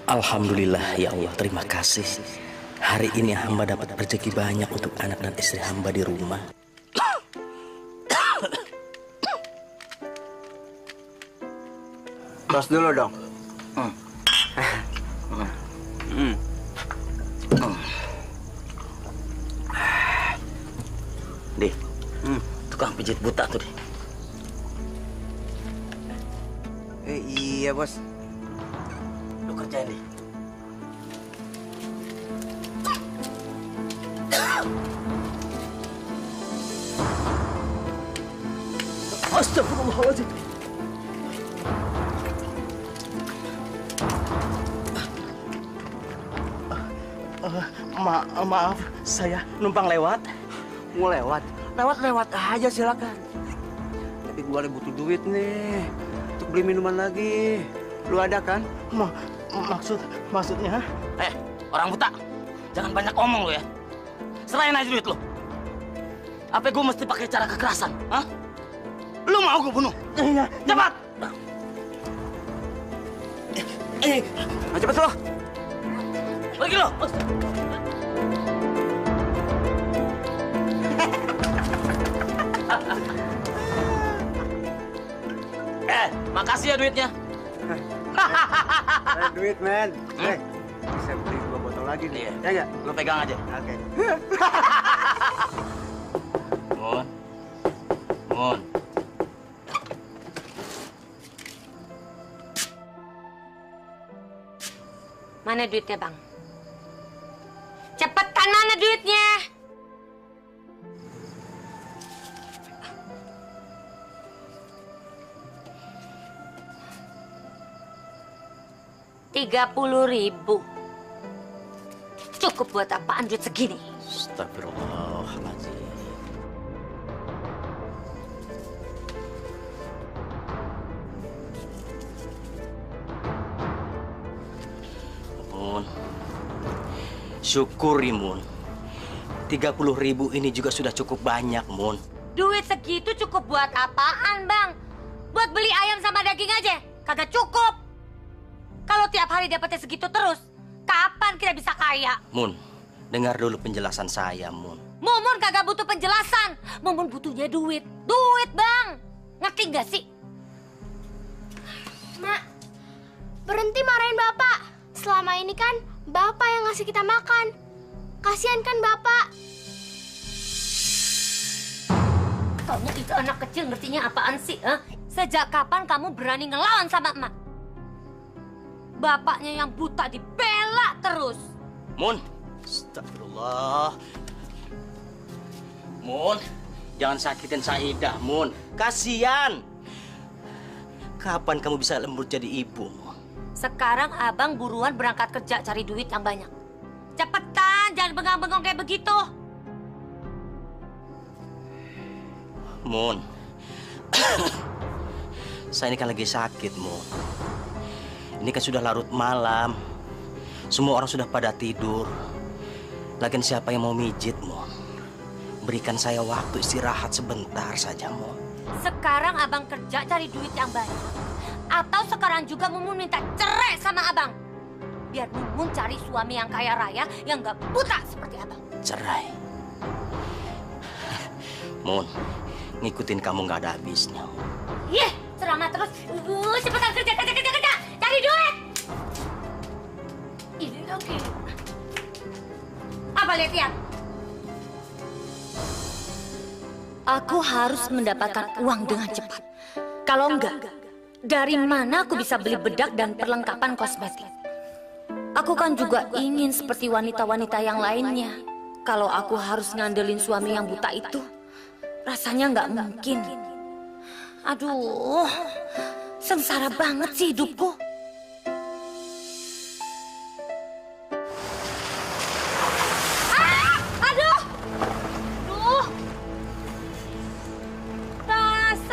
Alhamdulillah ya Allah, terima kasih. Hari ini hamba dapat rezeki banyak untuk anak dan istri hamba di rumah. Tos dulu dong. Deh, tukang pijit buta tuh deh. Iya bos. Lu kerjain deh. Astagfirullahaladzim. Maaf, saya numpang lewat. Mau lewat? Lewat aja silakan. Tapi gua lagi butuh duit nih untuk beli minuman lagi. Lu ada kan? Maksudnya? Orang buta, jangan banyak omong lo ya. Serahin aja duit lo. Apa gue mesti pakai cara kekerasan? Hah? Lu mau gue bunuh? Iya. Cepat! Cepet lo. Pergi lo! Makasih ya duitnya. Ada duit men. Bisa beli 2 botol lagi nih. Iya. Ya nggak? Lo pegang aja. Oke. Mon. Mana duitnya, Bang? Cepetan, mana duitnya? Rp30.000. Cukup buat apaan duit segini? Astagfirullahaladzim. Mun, syukuri Mun. 30.000 ini juga sudah cukup banyak, Mun. Duit segitu cukup buat apaan, Bang? Buat beli ayam sama daging aja? Kagak cukup. Kalau tiap hari dapetnya segitu terus, kapan kita bisa kaya? Mun, dengar dulu penjelasan saya, Mun. Mumun kagak butuh penjelasan. Mumun butuhnya duit. Duit, Bang. Ngerti nggak sih? Mak, berhenti marahin Bapak. Selama ini kan Bapak yang ngasih kita makan. Kasihan kan Bapak? Kamu itu anak kecil ngertinya apaan sih? Sejak kapan kamu berani ngelawan sama emak? Bapaknya yang buta dibela terus. Mun, astagfirullah. Mun, jangan sakitin Saidah, Mun. Kasian. Kapan kamu bisa lembut jadi ibu, Mun? Sekarang abang buruan berangkat kerja cari duit yang banyak. Cepetan, jangan bengang-bengong kayak begitu. Mun, saya ini kan lagi sakit, Mun. Ini kan sudah larut malam. Semua orang sudah pada tidur. Lagian siapa yang mau mijit, Mon? Berikan saya waktu istirahat sebentar saja, Mon. Sekarang abang kerja cari duit yang banyak. Atau sekarang juga Mumun minta cerai sama abang. Biar Mumun cari suami yang kaya raya yang gak buta seperti abang. Cerai? Mon, ngikutin kamu gak ada habisnya. Yeh, ceramah terus. Cepetan kerja. Cari duit. Ini lagi. Apa lihat? Aku harus mendapatkan uang dengan cepat. Kalau enggak, dari mana aku bisa beli bedak dan perlengkapan kosmetik? Aku kan juga ingin seperti wanita-wanita yang lainnya. Kalau aku harus ngandelin suami yang buta itu, rasanya nggak mungkin. Aduh, sengsara banget sih hidupku.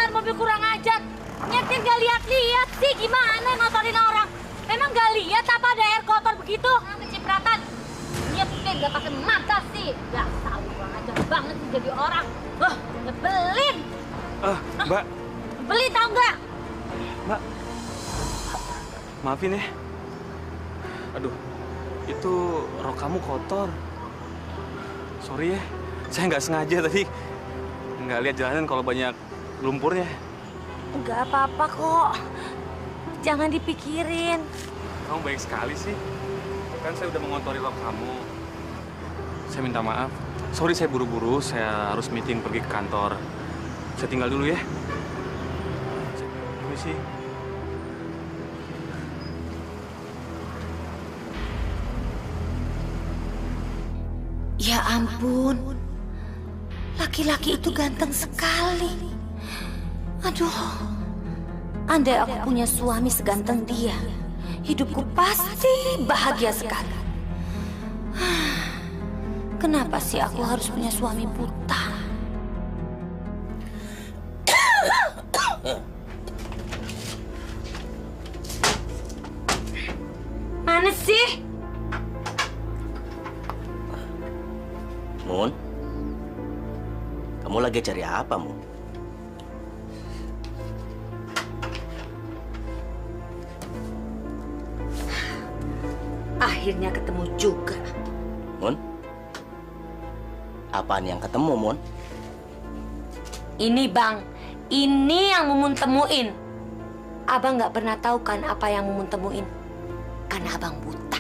Mobil kurang ajar, nyetir gak lihat-lihat sih, gimana ngotorin orang? Memang gak lihat apa ada air kotor begitu? Kecipratan, nyetir gak pakai mata sih. Gak tahu, kurang ajar banget sih jadi orang. Nyebelin. Mbak. Beli tau nggak? Mbak. Maafin ya. Aduh, itu rok kamu kotor. Sorry ya, saya nggak sengaja tadi. Nggak lihat jalanan kalau banyak lumpurnya. Nggak apa-apa kok. Jangan dipikirin. Kamu baik sekali sih. Kan saya udah mengotori rok kamu. Saya minta maaf. Sorry saya buru-buru, saya harus meeting pergi ke kantor. Saya tinggal dulu ya. Permisi. Ya ampun, laki-laki itu ganteng sekali. Aduh, andai aku punya suami seganteng dia, hidupku pasti bahagia sekali. Kenapa sih aku harus punya suami buta? Mana sih? Mun, kamu lagi cari apa, Mun? Akhirnya ketemu juga. Mun? Apaan yang ketemu, Mun? Ini Bang, ini yang Mumun temuin. Abang nggak pernah tahu kan apa yang Mumun temuin? Karena Abang buta.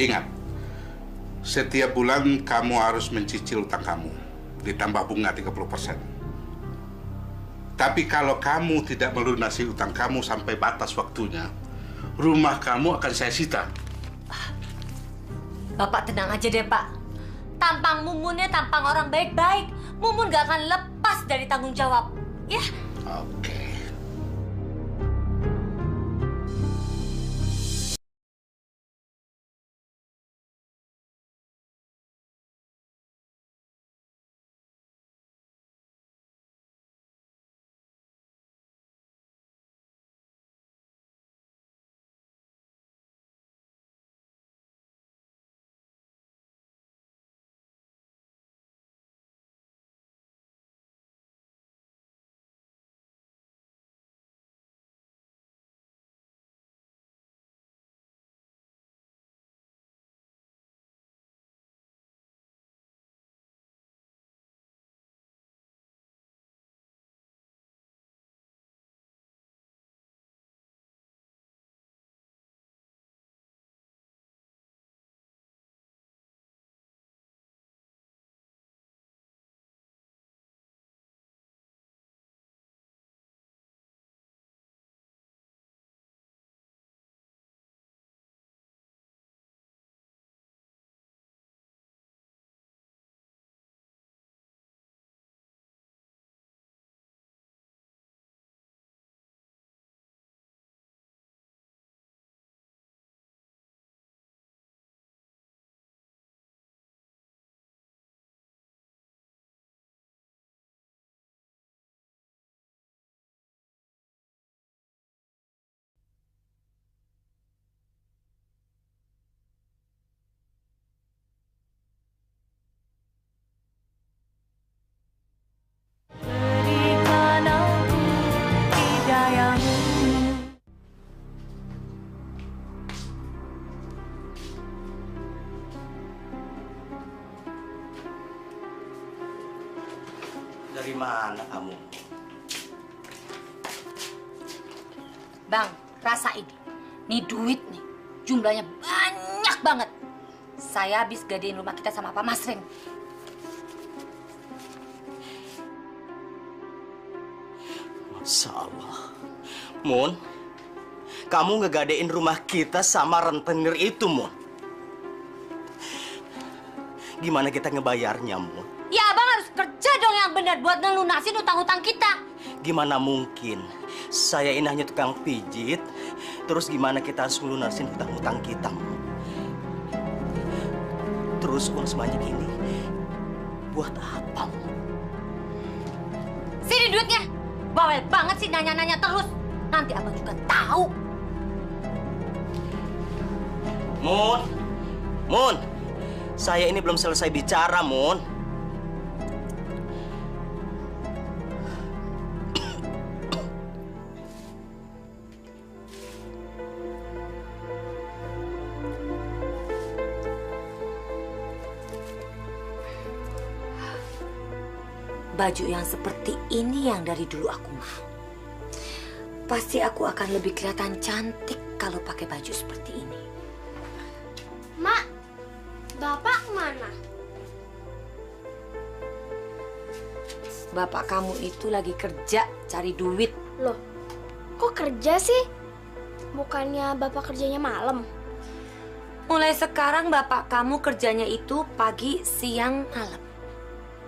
Ingat, setiap bulan kamu harus mencicil utang kamu, ditambah bunga 30%. Tapi kalau kamu tidak melunasi utang kamu sampai batas waktunya, rumah kamu akan saya sita. Bapak tenang aja deh, Pak. Tampang Mumunnya tampang orang baik-baik. Mumun gak akan lepas dari tanggung jawab. Ya? Oke. Dari mana kamu? Bang, rasa ini. Nih duit nih. Jumlahnya banyak banget. Saya habis gadein rumah kita sama Pak Masrin. Masya Allah. Mun, kamu ngegadein rumah kita sama rentenir itu, Mun. Gimana kita ngebayarnya, Mun? Ya abang harus kerja dong yang benar buat ngelunasin utang-utang kita. Gimana mungkin? Saya ini hanya tukang pijit. Terus gimana kita harus ngelunasin utang-utang kita, Mun? Terus uang sebanyak ini buat apa, Mun? Sini duitnya. Bawel banget sih nanya-nanya terus. Nanti abang juga tahu. Mun, Mun, saya ini belum selesai bicara, Mun. baju yang seperti ini yang dari dulu aku mau. Pasti aku akan lebih kelihatan cantik kalau pakai baju seperti ini. Mak, Bapak kemana? Bapak kamu itu lagi kerja cari duit. Loh, kok kerja sih? Bukannya Bapak kerjanya malam? Mulai sekarang bapak kamu kerjanya itu pagi, siang, malam.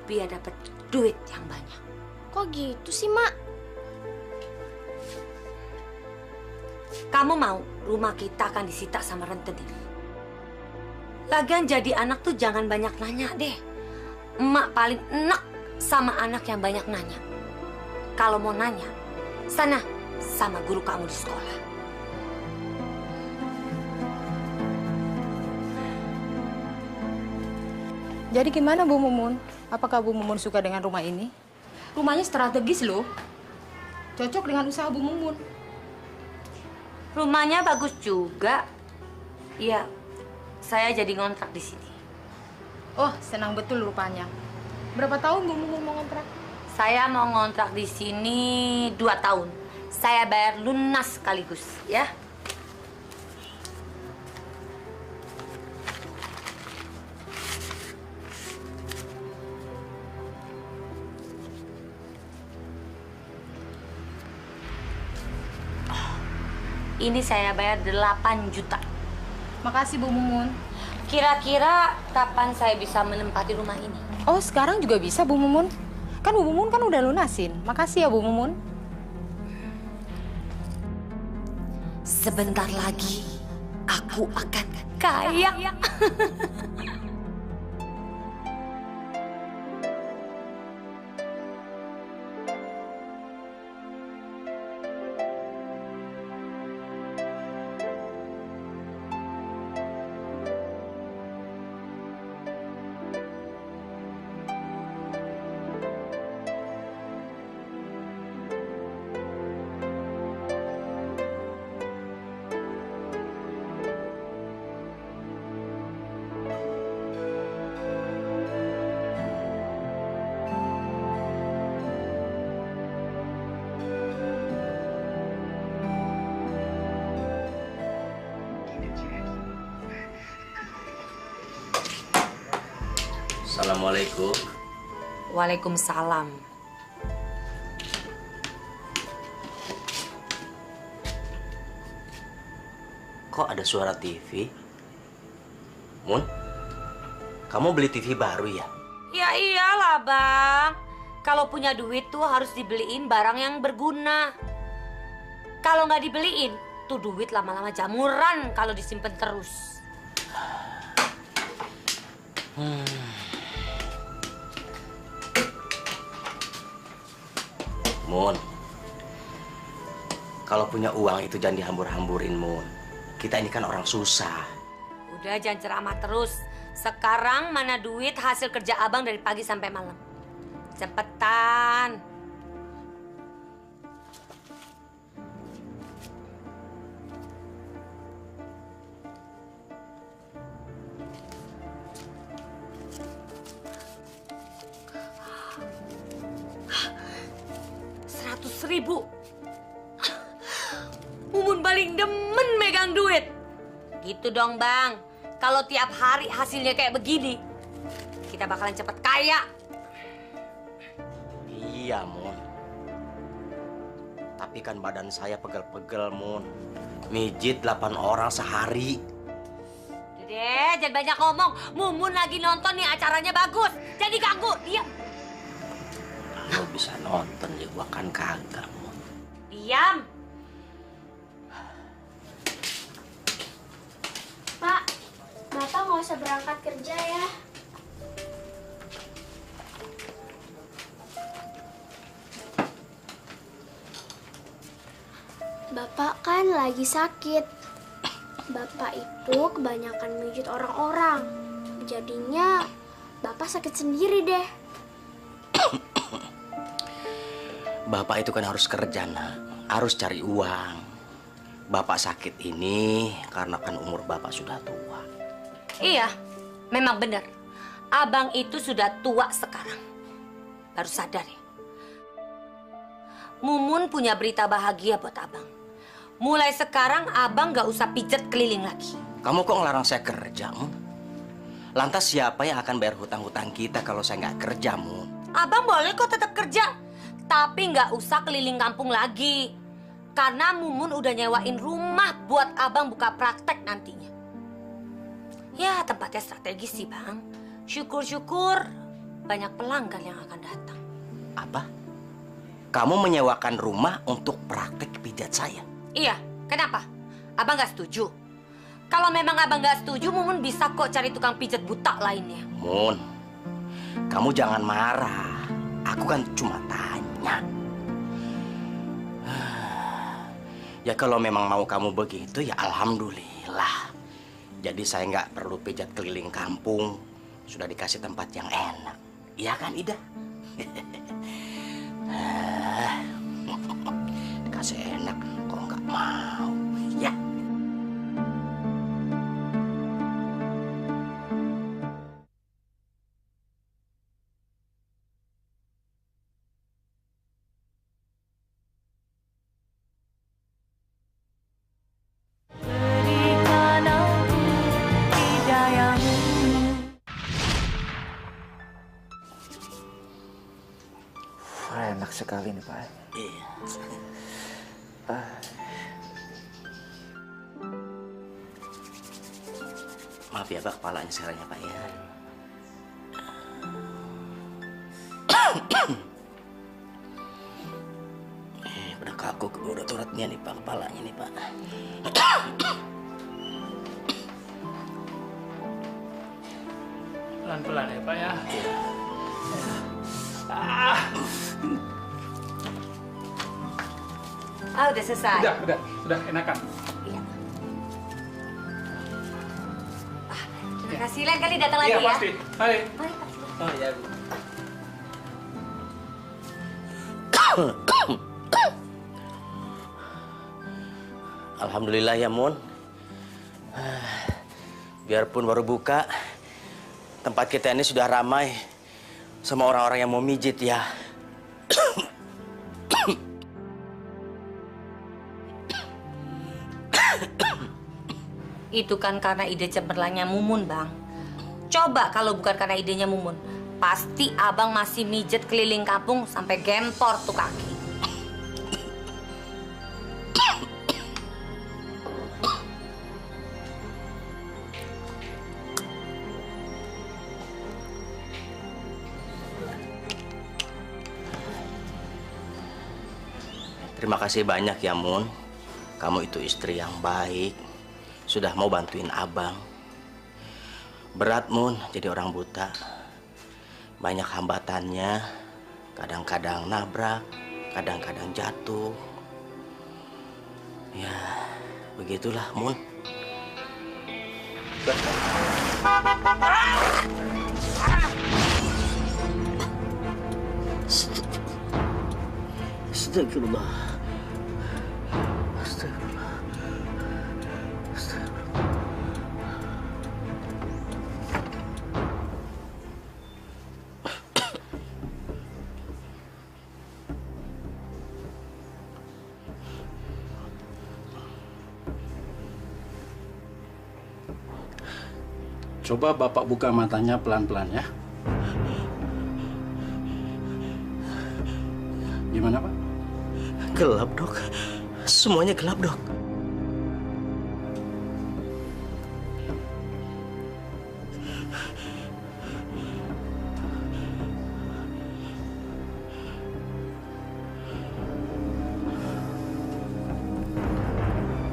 Biar dapat duit yang banyak. Kok gitu sih, Mak? Kamu mau rumah kita akan disita sama rentenir. Lagian jadi anak tuh jangan banyak nanya deh. Emak paling enak sama anak yang banyak nanya. Kalau mau nanya, sana sama guru kamu di sekolah. Jadi gimana Bu Mumun? Apakah Bu Mumun suka dengan rumah ini? Rumahnya strategis loh. Cocok dengan usaha Bu Mumun. Rumahnya bagus juga. Iya, saya jadi ngontrak di sini. Oh, senang betul rupanya. Berapa tahun Bu Mumun mau ngontrak? Saya mau ngontrak di sini 2 tahun. Saya bayar lunas sekaligus, ya. Ini saya bayar 8 juta. Makasih Bu Mumun. Kira-kira kapan saya bisa menempati rumah ini? Oh, sekarang juga bisa Bu Mumun. Kan Bu Mumun kan udah lunasin. Makasih ya Bu Mumun. Sebentar lagi aku akan kaya. Assalamualaikum. Waalaikumsalam. Kok ada suara TV? Mun, kamu beli TV baru ya? Ya iyalah Bang. Kalau punya duit tuh harus dibeliin barang yang berguna. Kalau nggak dibeliin, tuh duit lama-lama jamuran kalau disimpan terus. Mun, kalau punya uang itu jangan dihambur-hamburin, Mun. Kita ini kan orang susah. Udah jangan ceramah terus. Sekarang mana duit hasil kerja abang dari pagi sampai malam? Cepetan. Ribu. Mumun paling demen megang duit. Gitu dong Bang. Kalau tiap hari hasilnya kayak begini, kita bakalan cepet kaya. Iya, Mun. Tapi kan badan saya pegel-pegel, Mun. Mijit 8 orang sehari. Deh, jangan banyak ngomong. Mumun lagi nonton nih, acaranya bagus. Jadi ganggu, diam. Lo bisa nonton ya, gua kan kagak, Mun. Diam. Pak, Bapak nggak usah berangkat kerja ya. Bapak kan lagi sakit. Bapak itu kebanyakan mijit orang-orang. Jadinya Bapak sakit sendiri deh. Bapak itu kan harus kerja, Nak. Harus cari uang. Bapak sakit ini karena kan umur Bapak sudah tua. Iya, memang benar. Abang itu sudah tua sekarang. baru sadar ya. Mumun punya berita bahagia buat abang. Mulai sekarang abang gak usah pijet keliling lagi. Kamu kok ngelarang saya kerja, Mun? Lantas siapa yang akan bayar hutang-hutang kita kalau saya nggak kerja, Mun? Abang boleh kok tetap kerja, tapi nggak usah keliling kampung lagi. Karena Mumun udah nyewain rumah buat abang buka praktek nantinya. Ya, tempatnya strategis sih, Bang. Syukur-syukur banyak pelanggan yang akan datang. Apa? Kamu menyewakan rumah untuk praktek pijat saya? Iya, kenapa? Abang nggak setuju? Kalau memang abang nggak setuju, Mumun bisa kok cari tukang pijat buta lainnya. Mun, kamu jangan marah. Aku kan cuma tanya. Ya kalau memang mau kamu begitu, ya alhamdulillah. Jadi saya nggak perlu pijat keliling kampung. Sudah dikasih tempat yang enak. Iya kan, Ida? Dikasih enak, kok nggak mau? Ya. Enak sekali nih, Pak. Iya. Maaf ya, Pak, kepalanya sekarang ya, Pak ya. Udah kaku, udah turutnya nih, Pak, kepalanya nih, Pak. Pelan-pelan ya, Pak ya. Udah selesai. Udah enakan. Iya. Terima kasih, lain kali datang lagi Iya, ya. pasti. Hai. Mari, Pak. Oh iya, Bu. Alhamdulillah ya, Mun. Biarpun baru buka, tempat kita ini sudah ramai sama orang-orang yang mau mijit ya. Itu kan karena ide cemerlangnya Mumun, Bang. Coba kalau bukan karena idenya Mumun, pasti abang masih mijet keliling kampung sampai gempor tuh kaki. Terima kasih banyak ya, Mun. Kamu itu istri yang baik. Sudah mau bantuin abang. Berat, Mun, jadi orang buta. Banyak hambatannya. Kadang-kadang nabrak, kadang-kadang jatuh. Ya, begitulah, Mun. Astagfirullah. Astagfirullah. Astagfirullah. Coba Bapak buka matanya pelan-pelan ya. Gimana, Pak? Gelap, Dok. Semuanya gelap, Dok.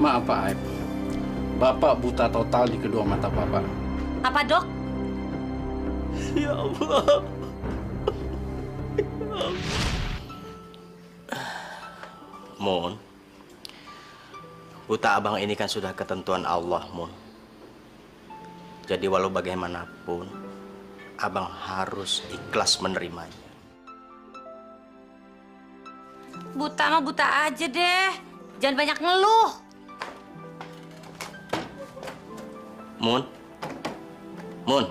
Maaf, Pak Aib. Bapak buta total di kedua mata Bapak. Apa, Dok? Ya Allah. Mun, buta abang ini kan sudah ketentuan Allah, Mun. Jadi walau bagaimanapun, abang harus ikhlas menerimanya. Buta mah buta aja deh. Jangan banyak ngeluh. Mun, Mun.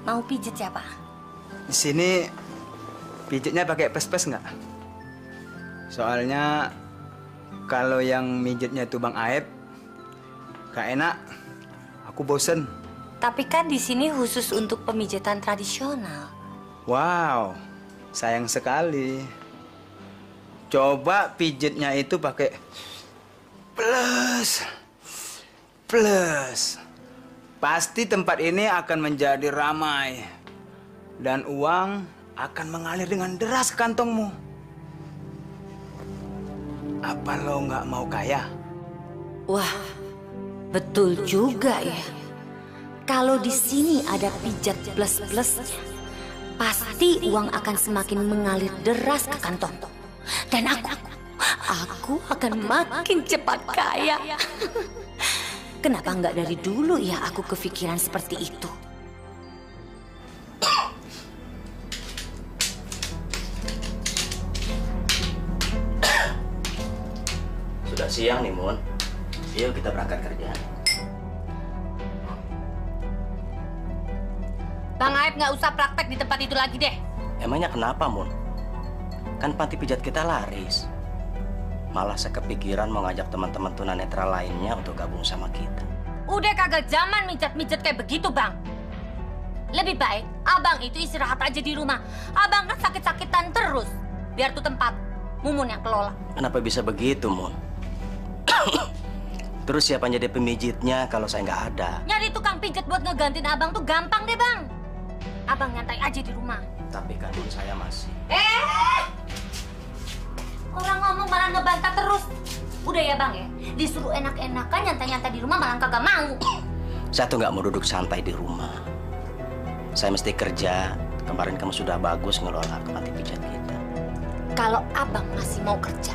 Mau pijit siapa? Di sini pijitnya pakai pes-pes nggak? Soalnya kalau yang mijitnya itu Bang Aep, gak enak. Aku bosen. Tapi kan di sini khusus untuk pemijitan tradisional. Wow, sayang sekali. Coba pijitnya itu pakai plus. Pasti tempat ini akan menjadi ramai. Dan uang akan mengalir dengan deras ke kantongmu. Apa lo nggak mau kaya? Wah, betul juga ya. Kalau di sini ada pijat plus-plusnya, pasti uang akan semakin mengalir deras ke kantong. Dan aku akan makin cepat kaya. Kenapa nggak dari dulu ya aku kepikiran seperti itu? Sudah siang nih, Mun. Yuk kita berangkat kerja. Bang Aep nggak usah praktek di tempat itu lagi deh. Emangnya kenapa, Mun? Kan panti pijat kita laris. Malah saya kepikiran mau ngajak teman-teman tunanetra lainnya untuk gabung sama kita. Udah kagak zaman mijat-mijat kayak begitu, Bang. Lebih baik abang itu istirahat aja di rumah. Abang kan sakit-sakitan terus. Biar tuh tempat Mumun yang kelola. Kenapa bisa begitu, Mun? Terus siapa jadi pemijitnya kalau saya nggak ada? Nyari tukang pijat buat ngegantiin abang tuh gampang deh, Bang. Abang nyantai aja di rumah. Tapi kandung saya masih. Orang ngomong malah ngebantah terus. Udah ya, Bang ya. Disuruh enak-enakan nyantai-nyantai di rumah malah kagak mau. Saya tuh nggak mau duduk santai di rumah. Saya mesti kerja. Kemarin kamu sudah bagus ngelola panti pijat kita. Kalau abang masih mau kerja,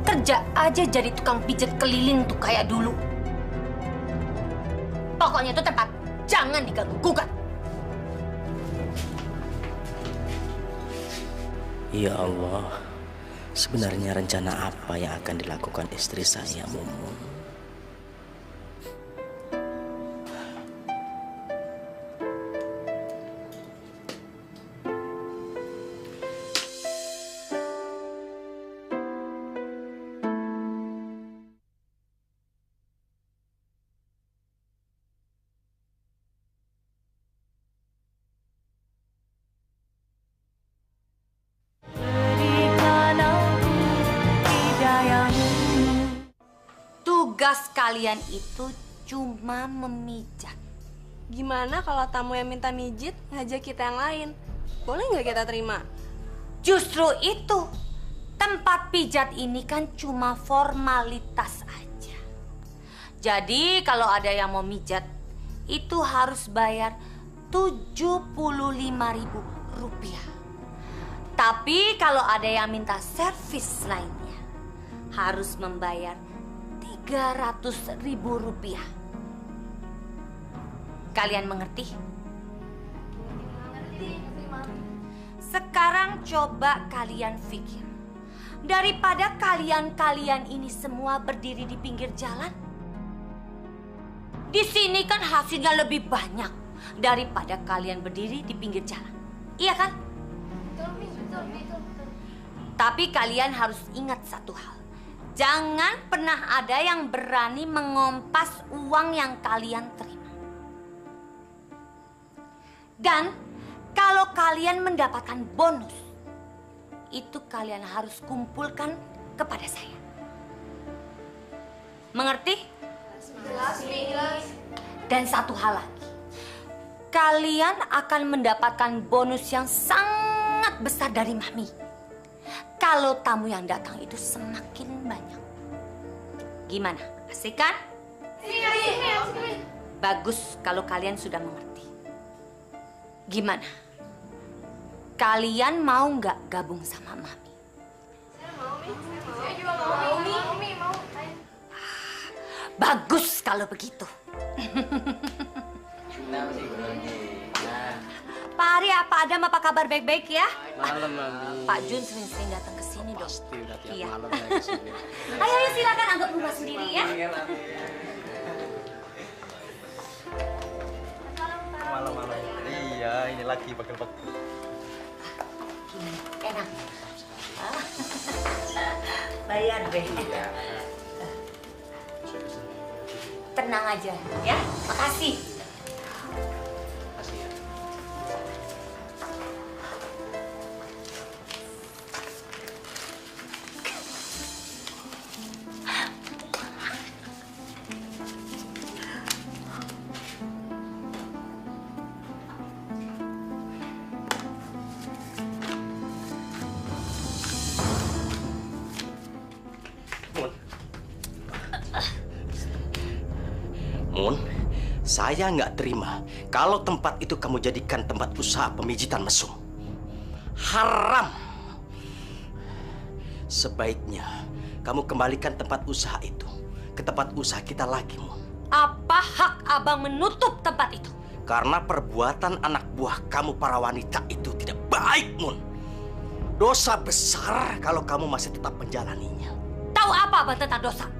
kerja aja jadi tukang pijat keliling tuh kayak dulu. Pokoknya itu tempat jangan diganggu-gugat. Ya Allah, sebenarnya rencana apa yang akan dilakukan istri saya, Mumun? Tugas kalian itu cuma memijat. Gimana kalau tamu yang minta mijit ngajak kita yang lain? Boleh nggak kita terima? Justru itu. Tempat pijat ini kan cuma formalitas aja. Jadi kalau ada yang mau mijat, itu harus bayar Rp75.000. Tapi kalau ada yang minta servis lainnya, harus membayar Rp300.000. Kalian mengerti? Sekarang coba kalian pikir. Daripada kalian ini semua berdiri di pinggir jalan, di sini kan hasilnya lebih banyak daripada kalian berdiri di pinggir jalan. Iya kan? Betul. Tapi kalian harus ingat satu hal. Jangan pernah ada yang berani mengompas uang yang kalian terima. Dan kalau kalian mendapatkan bonus, itu kalian harus kumpulkan kepada saya. Mengerti? Jelas. Dan satu hal lagi. Kalian akan mendapatkan bonus yang sangat besar dari Mami. Kalau tamu yang datang itu semakin banyak. Gimana? Asik kan? Asik. Bagus kalau kalian sudah mengerti. Gimana? Kalian mau nggak gabung sama Mami? Saya juga mau. Mau. Bagus kalau begitu. Pak Ari, apa Adam, apa kabar baik-baik ya? Malam, Mami. Pak Jun sering-sering datang ke sini dong. Pasti udah tiap Iya. malam saya kesini. Ayo silakan anggap rumah sendiri ya. Malam-malam. Ya, ini lagi bagel-bagel. Enak. Bayar deh. Tenang aja, ya. Makasih. Makasih ya. Mun, saya nggak terima kalau tempat itu kamu jadikan tempat usaha pemijitan mesum. Haram. Sebaiknya kamu kembalikan tempat usaha itu ke tempat usaha kita lagi, Mun. Apa hak abang menutup tempat itu? Karena perbuatan anak buah kamu para wanita itu tidak baik, Mun. Dosa besar kalau kamu masih tetap menjalaninya. Tahu apa abang tentang dosa?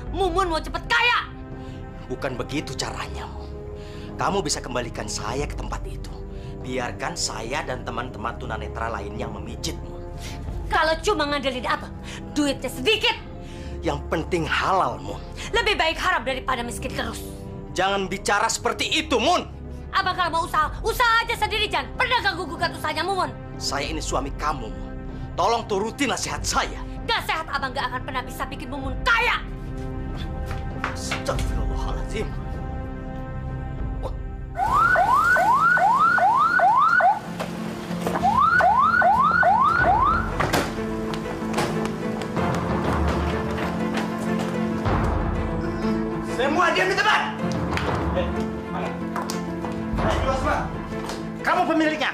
Mumun mau cepet kaya. Bukan begitu caranya, Mun. Kamu bisa kembalikan saya ke tempat itu. Biarkan saya dan teman-teman tunanetra lainnya memijit, Mun. Kalau cuma ngandelin abang, duitnya sedikit. Yang penting halal, Mun. Lebih baik haram daripada miskin terus. Jangan bicara seperti itu, Mun. Abang kalau mau usaha, usaha aja sendiri, jangan pernah ganggu-gugat usahanya Mumun. Saya ini suami kamu, Mun. Tolong turuti nasihat saya. Gak sehat abang gak akan pernah bisa bikin Mumun kaya. Astagfirullahaladzim. Semua diam di tempat. Kamu pemiliknya?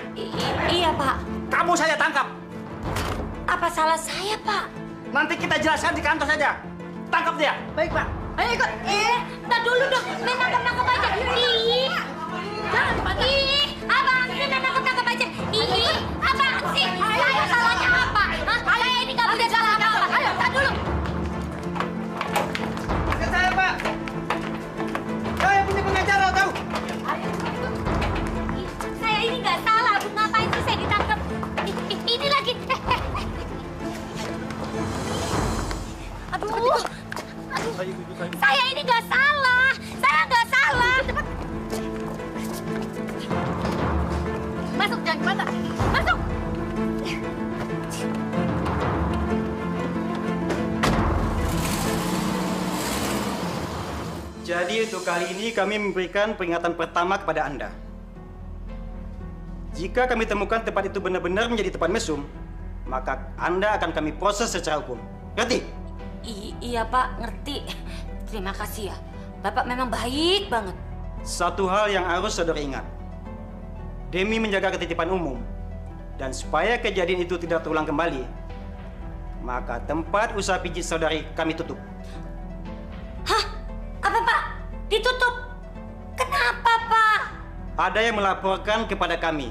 Iya, Pak. Kamu saya tangkap. Apa salah saya, Pak? Nanti kita jelaskan di kantor saja. Tangkap dia. Baik, Pak. Ayo ikut. Ntar dulu dong. Main nangkep-nangkep aja. Ih. Jangan, Pak. Ih, abang sih main nangkep-nangkep aja. Ih, abang sih. Saya salahnya apa? Hah? Saya ini nggak punya salah apa-apa. Ayo, ntar dulu. Ke saya, Pak. Saya punya pengacara, tahu? Ayo, ikut. Saya ini nggak salah. Bu, ngapain sih saya ditangkap? Ini lagi. Aduh. Saya ini nggak salah. Saya nggak salah. Masuk, jangan kemana. Masuk. Jadi untuk kali ini kami memberikan peringatan pertama kepada Anda. Jika kami temukan tempat itu benar-benar menjadi tempat mesum, maka Anda akan kami proses secara hukum. Ngerti? Iya, Pak, ngerti. Terima kasih ya. Bapak memang baik banget. Satu hal yang harus saudara ingat. Demi menjaga ketitipan umum, dan supaya kejadian itu tidak terulang kembali, maka tempat usaha pijit saudari kami tutup. Hah? Apa, Pak? Ditutup? Kenapa, Pak? Ada yang melaporkan kepada kami,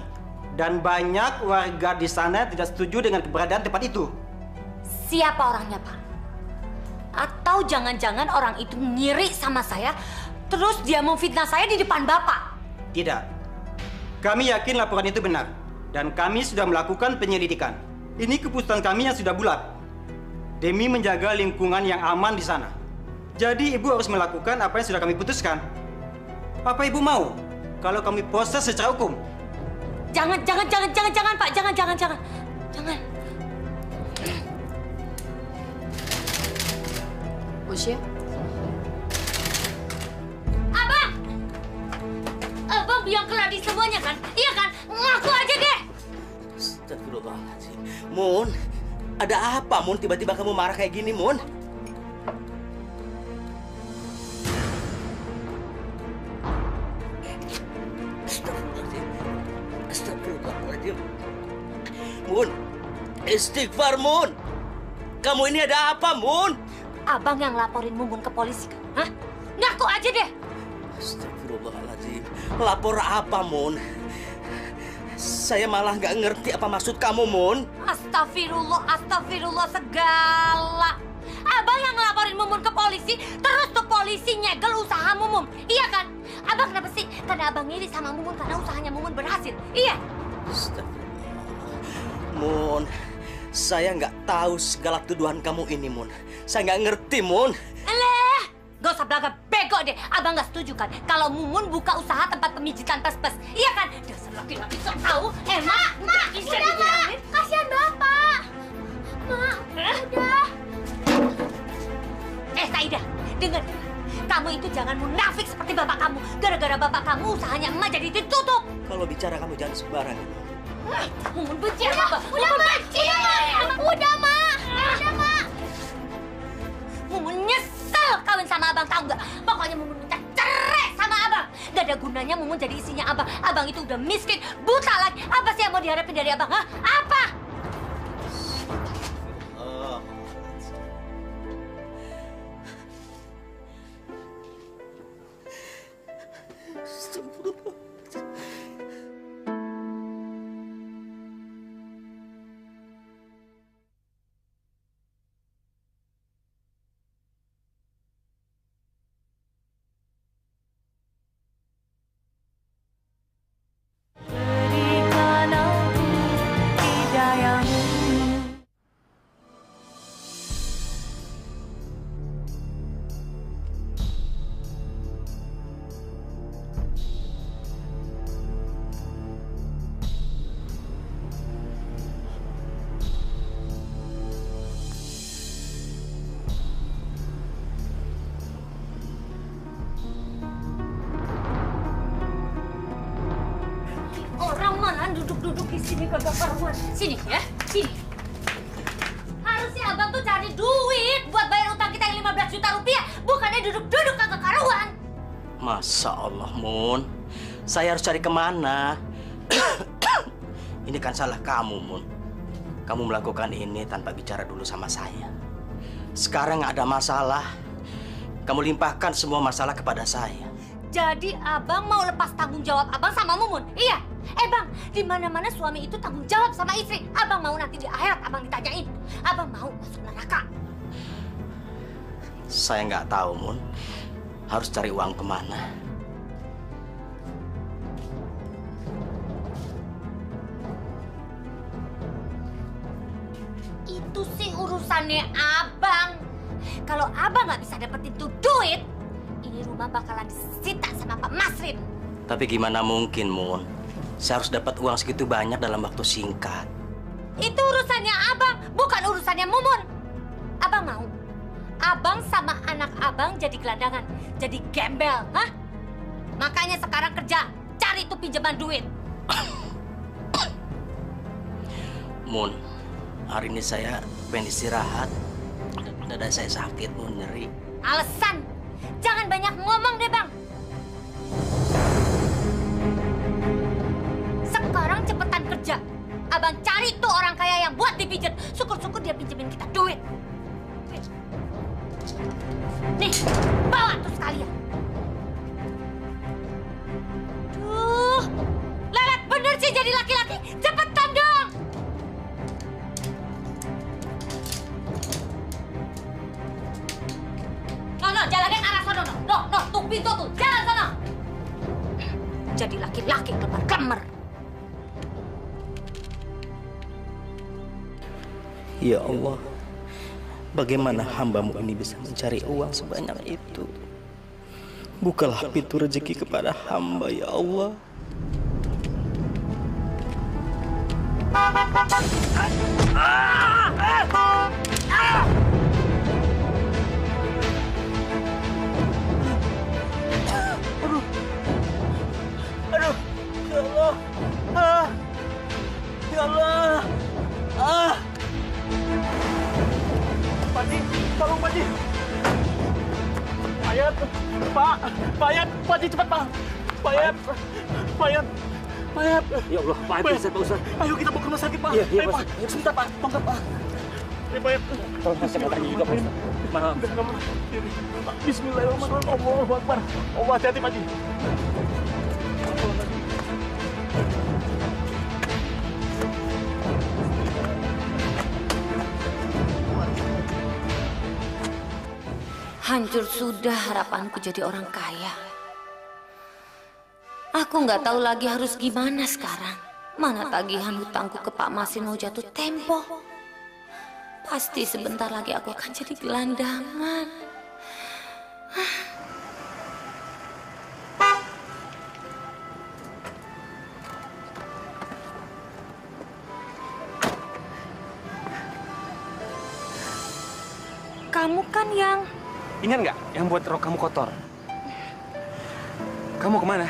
dan banyak warga di sana tidak setuju dengan keberadaan tempat itu. Siapa orangnya, Pak? Atau jangan-jangan orang itu ngiri sama saya, terus dia mau fitnah saya di depan Bapak? Tidak. Kami yakin laporan itu benar, dan kami sudah melakukan penyelidikan. Ini keputusan kami yang sudah bulat, demi menjaga lingkungan yang aman di sana. Jadi ibu harus melakukan apa yang sudah kami putuskan. Apa ibu mau kalau kami proses secara hukum? Jangan, Pak. Jangan. Usia? Abang biang keladi semuanya kan? Iya kan? Ngaku aja deh. Astagfirullahaladzim. Mun, ada apa, Mun? Tiba-tiba kamu marah kayak gini, Mun? Astagfirullahaladzim. Mun, istighfar, Mun. Kamu ini ada apa, Mun? Abang yang laporin Mumun ke polisi kan? Hah? Ngaku aja deh. Astagfirullahaladzim. Lapor apa, Mun? Saya malah nggak ngerti apa maksud kamu, Mun. Astagfirullah segala. Abang yang ngelaporin Mumun ke polisi, terus tuh polisi nyegel usaha Mumun. Iya kan? Abang kenapa sih? Karena abang ngiri sama Mumun karena usahanya Mumun berhasil. Iya. Mun, saya nggak tahu segala tuduhan kamu ini, Mun. Saya nggak ngerti, Mun. Eleh, gak usah belaga bego deh. Abang nggak setuju kan kalau Mumun buka usaha tempat pemijitan pes-pes. Iya kan? Dasar laki-laki sok tahu. Mak, udah Mak, kasihan Bapak. Mak, udah. Saida, dengar. Kamu itu jangan munafik seperti bapak kamu. Gara-gara bapak kamu usahanya emak jadi ditutup. Kalau bicara kamu jangan sembarangan. Mumun benci sama Abang. Udah, Mak. Udah, Mak. Mumun nyesel kawin sama Abang, tahu nggak? Pokoknya Mumun minta cerai sama Abang. Gak ada gunanya Mumun jadi isinya Abang. Abang itu udah miskin, buta lagi. Apa sih yang mau diharapin dari Abang? Hah? Apa? Duduk-duduk di sini kagak karuan. Sini ya, sini. Harusnya Abang tuh cari duit buat bayar utang kita yang 15 juta rupiah, bukannya duduk-duduk kagak karuan. Masa Allah, Mun. Saya harus cari kemana? Ini kan salah kamu, Mun. Kamu melakukan ini tanpa bicara dulu sama saya. Sekarang nggak ada masalah. Kamu limpahkan semua masalah kepada saya. Jadi Abang mau lepas tanggung jawab Abang sama Mumun? Iya. Bang, di mana-mana suami itu tanggung jawab sama istri. Abang mau nanti di akhirat Abang ditanyain. Abang mau masuk neraka? Saya nggak tahu, Mun. Harus cari uang kemana? Itu sih urusannya Abang. Kalau Abang nggak bisa dapetin tuh duit, ini rumah bakalan disita sama Pak Masrin. Tapi gimana mungkin, Mun? Saya harus dapat uang segitu banyak dalam waktu singkat. Itu urusannya Abang, bukan urusannya Mumun. Abang mau? Abang sama anak Abang jadi gelandangan, jadi gembel, hah? Makanya sekarang kerja, cari tuh pinjaman duit. Mun, hari ini saya pengen istirahat. Dada saya sakit, Mun, nyeri. Alasan, jangan banyak ngomong deh, Bang. Sekarang cepetan kerja. Abang cari tuh orang kaya yang buat dipijet. Syukur-syukur dia pinjemin kita duit. Nih, bawa tuh sekalian. Duh, lelet bener sih jadi laki-laki. Cepetan dong. No, jalannya ke arah sono, no, tuh pintu tuh, jalan sono. Jadi laki-laki kelemar-kelemar. Ya Allah, bagaimana hamba-Mu ini bisa mencari uang sebanyak itu? Bukalah pintu rezeki kepada hamba, ya Allah. Aduh, ya Allah. Ya Allah. Pakji, tolong Pakji. Payat, Pak. Payat, Pakji cepat, Pak. Payat. Ya Allah, Pak Ustaz. Ayo kita bawa ke rumah sakit, Pak. Iya, Pak. Sebentar, Pak. Tongkat, Pak. Ini Payat. Tolong kasih katanya juga, Pak Ustaz. Maaf. Bismillahirrahmanirrahim. Allahu Akbar. Allah, hati-hati, Pakji. Hancur sudah harapanku jadi orang kaya. Aku nggak tahu lagi harus gimana sekarang. Mana tagihan hutangku ke Pak Masin mau jatuh tempo. Pasti sebentar lagi aku akan jadi gelandangan. Kamu kan yang... Ingat nggak yang buat rok kamu kotor? Kamu kemana?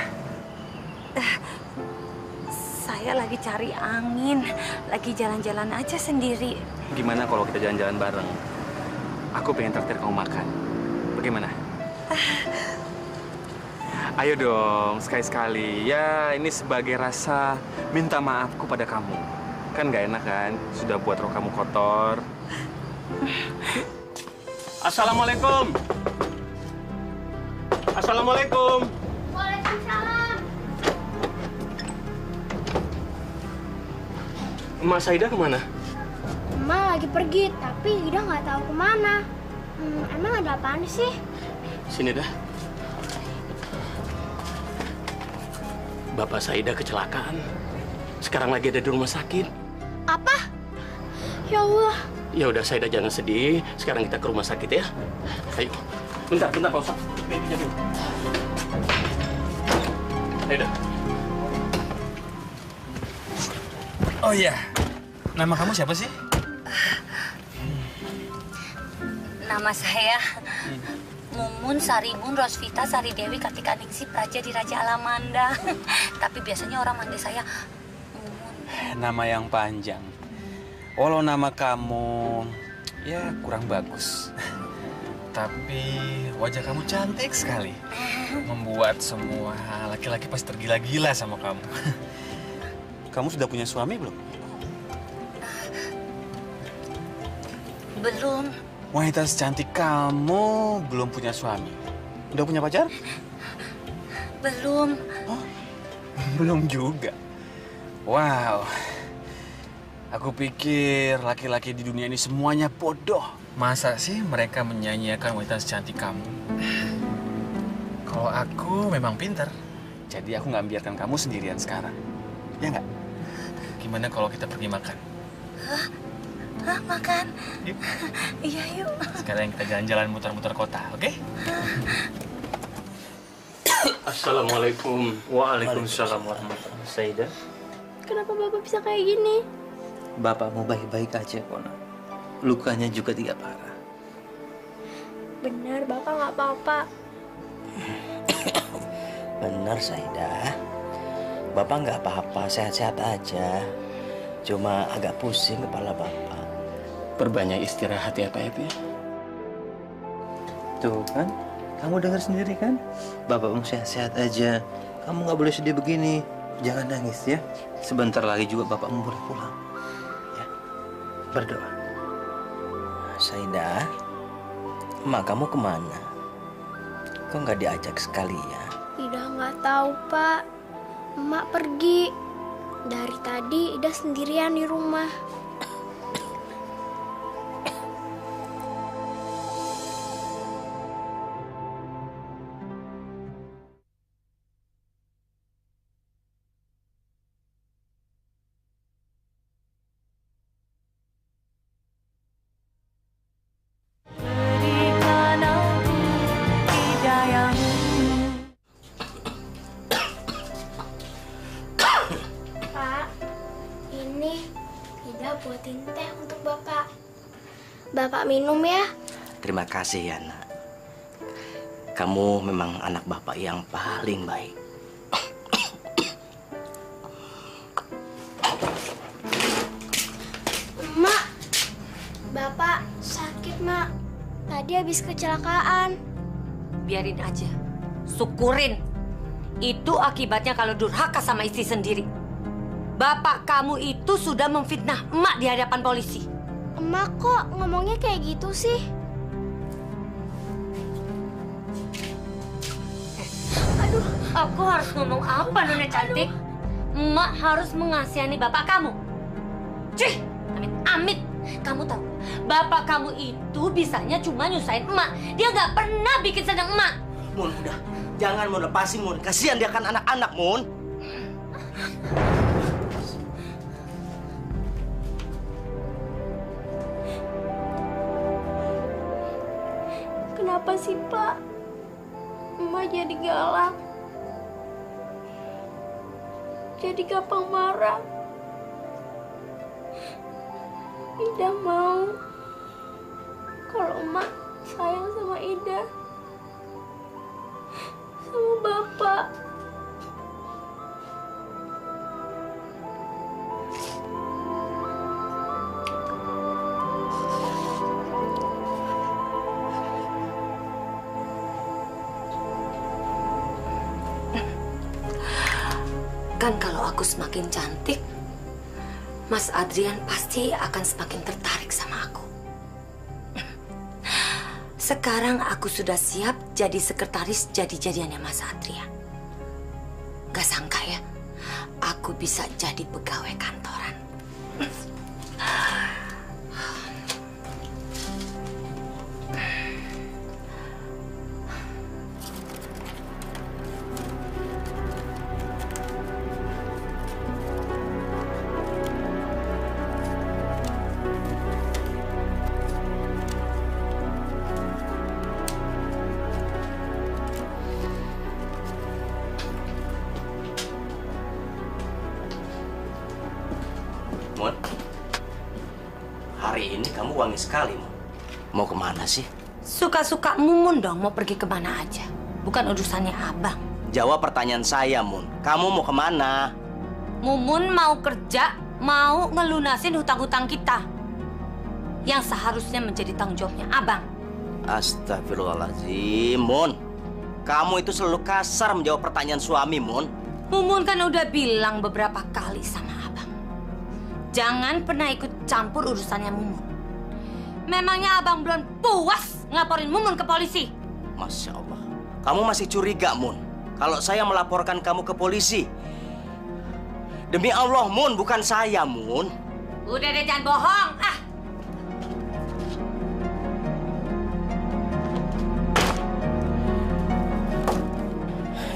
Saya lagi cari angin, lagi jalan-jalan aja sendiri. Gimana kalau kita jalan-jalan bareng? Aku pengen traktir kamu makan. Bagaimana? Ayo dong, sekali-sekali. Ya, ini sebagai rasa minta maafku pada kamu. Kan nggak enak kan? Sudah buat rok kamu kotor. Assalamualaikum. Assalamualaikum. Waalaikumsalam. Emak Saida kemana? Emak lagi pergi, tapi Ida nggak tahu kemana. Emang ada apaan sih? Sini dah. Bapak Saida kecelakaan. Sekarang lagi ada di rumah sakit. Apa? Ya Allah. Ya udah Saida jangan sedih. Sekarang kita ke rumah sakit ya. Ayo. Bentar Pak Ustaz. Ayo dah. Oh iya. Nama kamu siapa sih? Nama saya Mumun Sarimun Rosvita Sari Dewi Kartika Ningsih Praja di Raja Alamanda. Tapi biasanya orang manggil saya Mumun. Nama yang panjang. Walau nama kamu ya kurang bagus. Tapi wajah kamu cantik sekali. Membuat semua laki-laki pasti tergila-gila sama kamu. Kamu sudah punya suami belum? Belum. Wanita secantik kamu belum punya suami. Udah punya pacar? Belum. Oh, belum juga. Wow. Aku pikir laki-laki di dunia ini semuanya bodoh. Masa sih mereka menyanyiakan wanita secantik kamu? Kalau aku memang pintar. Jadi aku nggak biarkan kamu sendirian sekarang. Ya nggak? Gimana kalau kita pergi makan? Hah, makan? Yuk. Iya, yuk. Sekarang kita jalan-jalan muter-muter kota, oke? Assalamualaikum. Waalaikumsalam warahmatullahi wabarakatuh. Saida. Kenapa Bapak bisa kayak gini? Bapakmu baik-baik aja, Kona. Lukanya juga tidak parah. Benar, Bapak nggak apa-apa. Benar, Saida. Bapak nggak apa-apa, sehat-sehat aja. Cuma agak pusing kepala Bapak. Perbanyak istirahat ya Pak Epi. Tuh kan, kamu dengar sendiri kan? Bapakmu sehat-sehat aja. Kamu nggak boleh sedih begini. Jangan nangis ya. Sebentar lagi juga bapakmu boleh pulang. Ya, berdoa. Saida, emak kamu kemana? Kok nggak diajak sekalian? Ida nggak tahu, Pak. Emak pergi. Dari tadi Ida sendirian di rumah. Buatin teh untuk Bapak. Bapak minum ya. Terima kasih ya, Nak. Kamu memang anak Bapak yang paling baik. Mak, Bapak sakit, Mak. Tadi habis kecelakaan. Biarin aja. Syukurin. Itu akibatnya kalau durhaka sama istri sendiri. Bapak kamu itu sudah memfitnah emak di hadapan polisi. Emak kok ngomongnya kayak gitu sih? Aduh, aku harus ngomong apa, Nona cantik? Emak harus mengasihani bapak kamu. Cih, amit-amit. Kamu tahu, bapak kamu itu bisanya cuma nyusahin emak. Dia nggak pernah bikin senang emak. Mun, udah. Jangan, Mun. Lepasin, Mun. Kasihan dia kan anak-anak, Mun. Kenapa sih, Pak? Emak jadi galak. Jadi gampang marah. Ida mau kalau emak sayang sama Ida, sama Bapak. Kan kalau aku semakin cantik, Mas Adrian pasti akan semakin tertarik sama aku. Sekarang aku sudah siap jadi sekretaris jadi-jadiannya Mas Adrian. Gak sangka ya, aku bisa jadi pegawai kantoran. Mun, hari ini kamu wangi sekali, Mun. Mau kemana sih? Suka-suka Mumun dong mau pergi kemana aja. Bukan urusannya abang. Jawab pertanyaan saya, Mun. Kamu mau kemana? Mumun mau kerja, mau ngelunasin hutang-hutang kita. Yang seharusnya menjadi tanggung jawabnya abang. Astagfirullahaladzim, Mun. Kamu itu selalu kasar menjawab pertanyaan suami, Mun. Mumun kan udah bilang beberapa kali sama abang. Jangan pernah ikut campur urusannya Mumun. Memangnya abang belum puas ngelaporin Mumun ke polisi? Masya Allah. Kamu masih curiga, Mun. Kalau saya melaporkan kamu ke polisi. Demi Allah, Mun. Bukan saya, Mun. Udah deh, jangan bohong. Ah.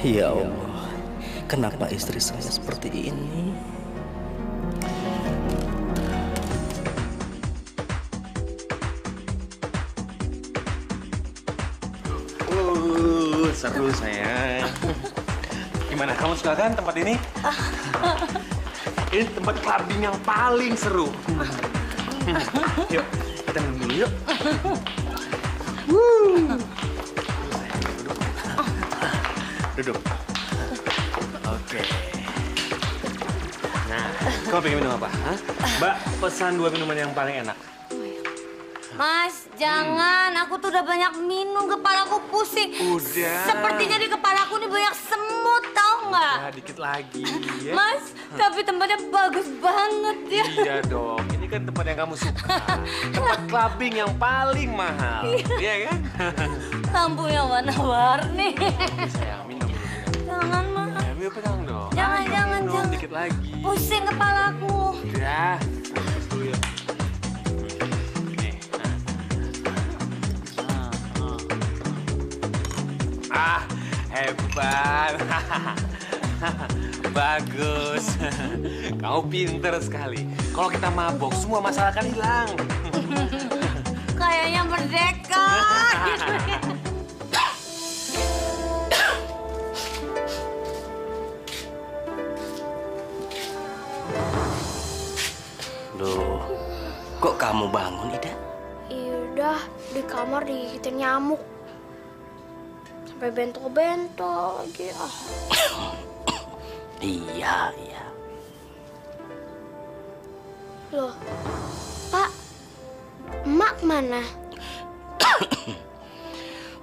Ya Allah. Kenapa istri saya seperti ini? Seru sayang. Gimana, kamu suka kan tempat ini? Ini tempat clubbing yang paling seru. Yuk, kita minum dulu yuk. Duduk. Oke. Nah, kamu pengen minum apa? Hah? Mbak, pesan 2 minuman yang paling enak. Mas, jangan. Aku tuh udah banyak minum, kepalaku pusing. Udah. Sepertinya di kepalaku nih banyak semut, tau nggak? Ya, dikit lagi ya. Mas, tapi tempatnya bagus banget ya. Iya dong, ini kan tempat yang kamu suka. Tempat clubbing yang paling mahal. Iya kan? Lampunya warna-warni. Sayang, minum dulu. Jangan, Mas. Ya, minum pedang dong. Jangan, jangan, Minum jangan. dikit lagi. Pusing kepalaku. Udah, fokus dulu ya. Ah, hebat. Bagus. Kamu pinter sekali. Kalau kita mabok, semua masalah akan hilang. Kayaknya merdeka. Duh, kok kamu bangun, Ida? Yaudah, di kamar digigitin nyamuk. Sampai bentol-bentol lagi. Iya. Loh, Pak, Emak mana?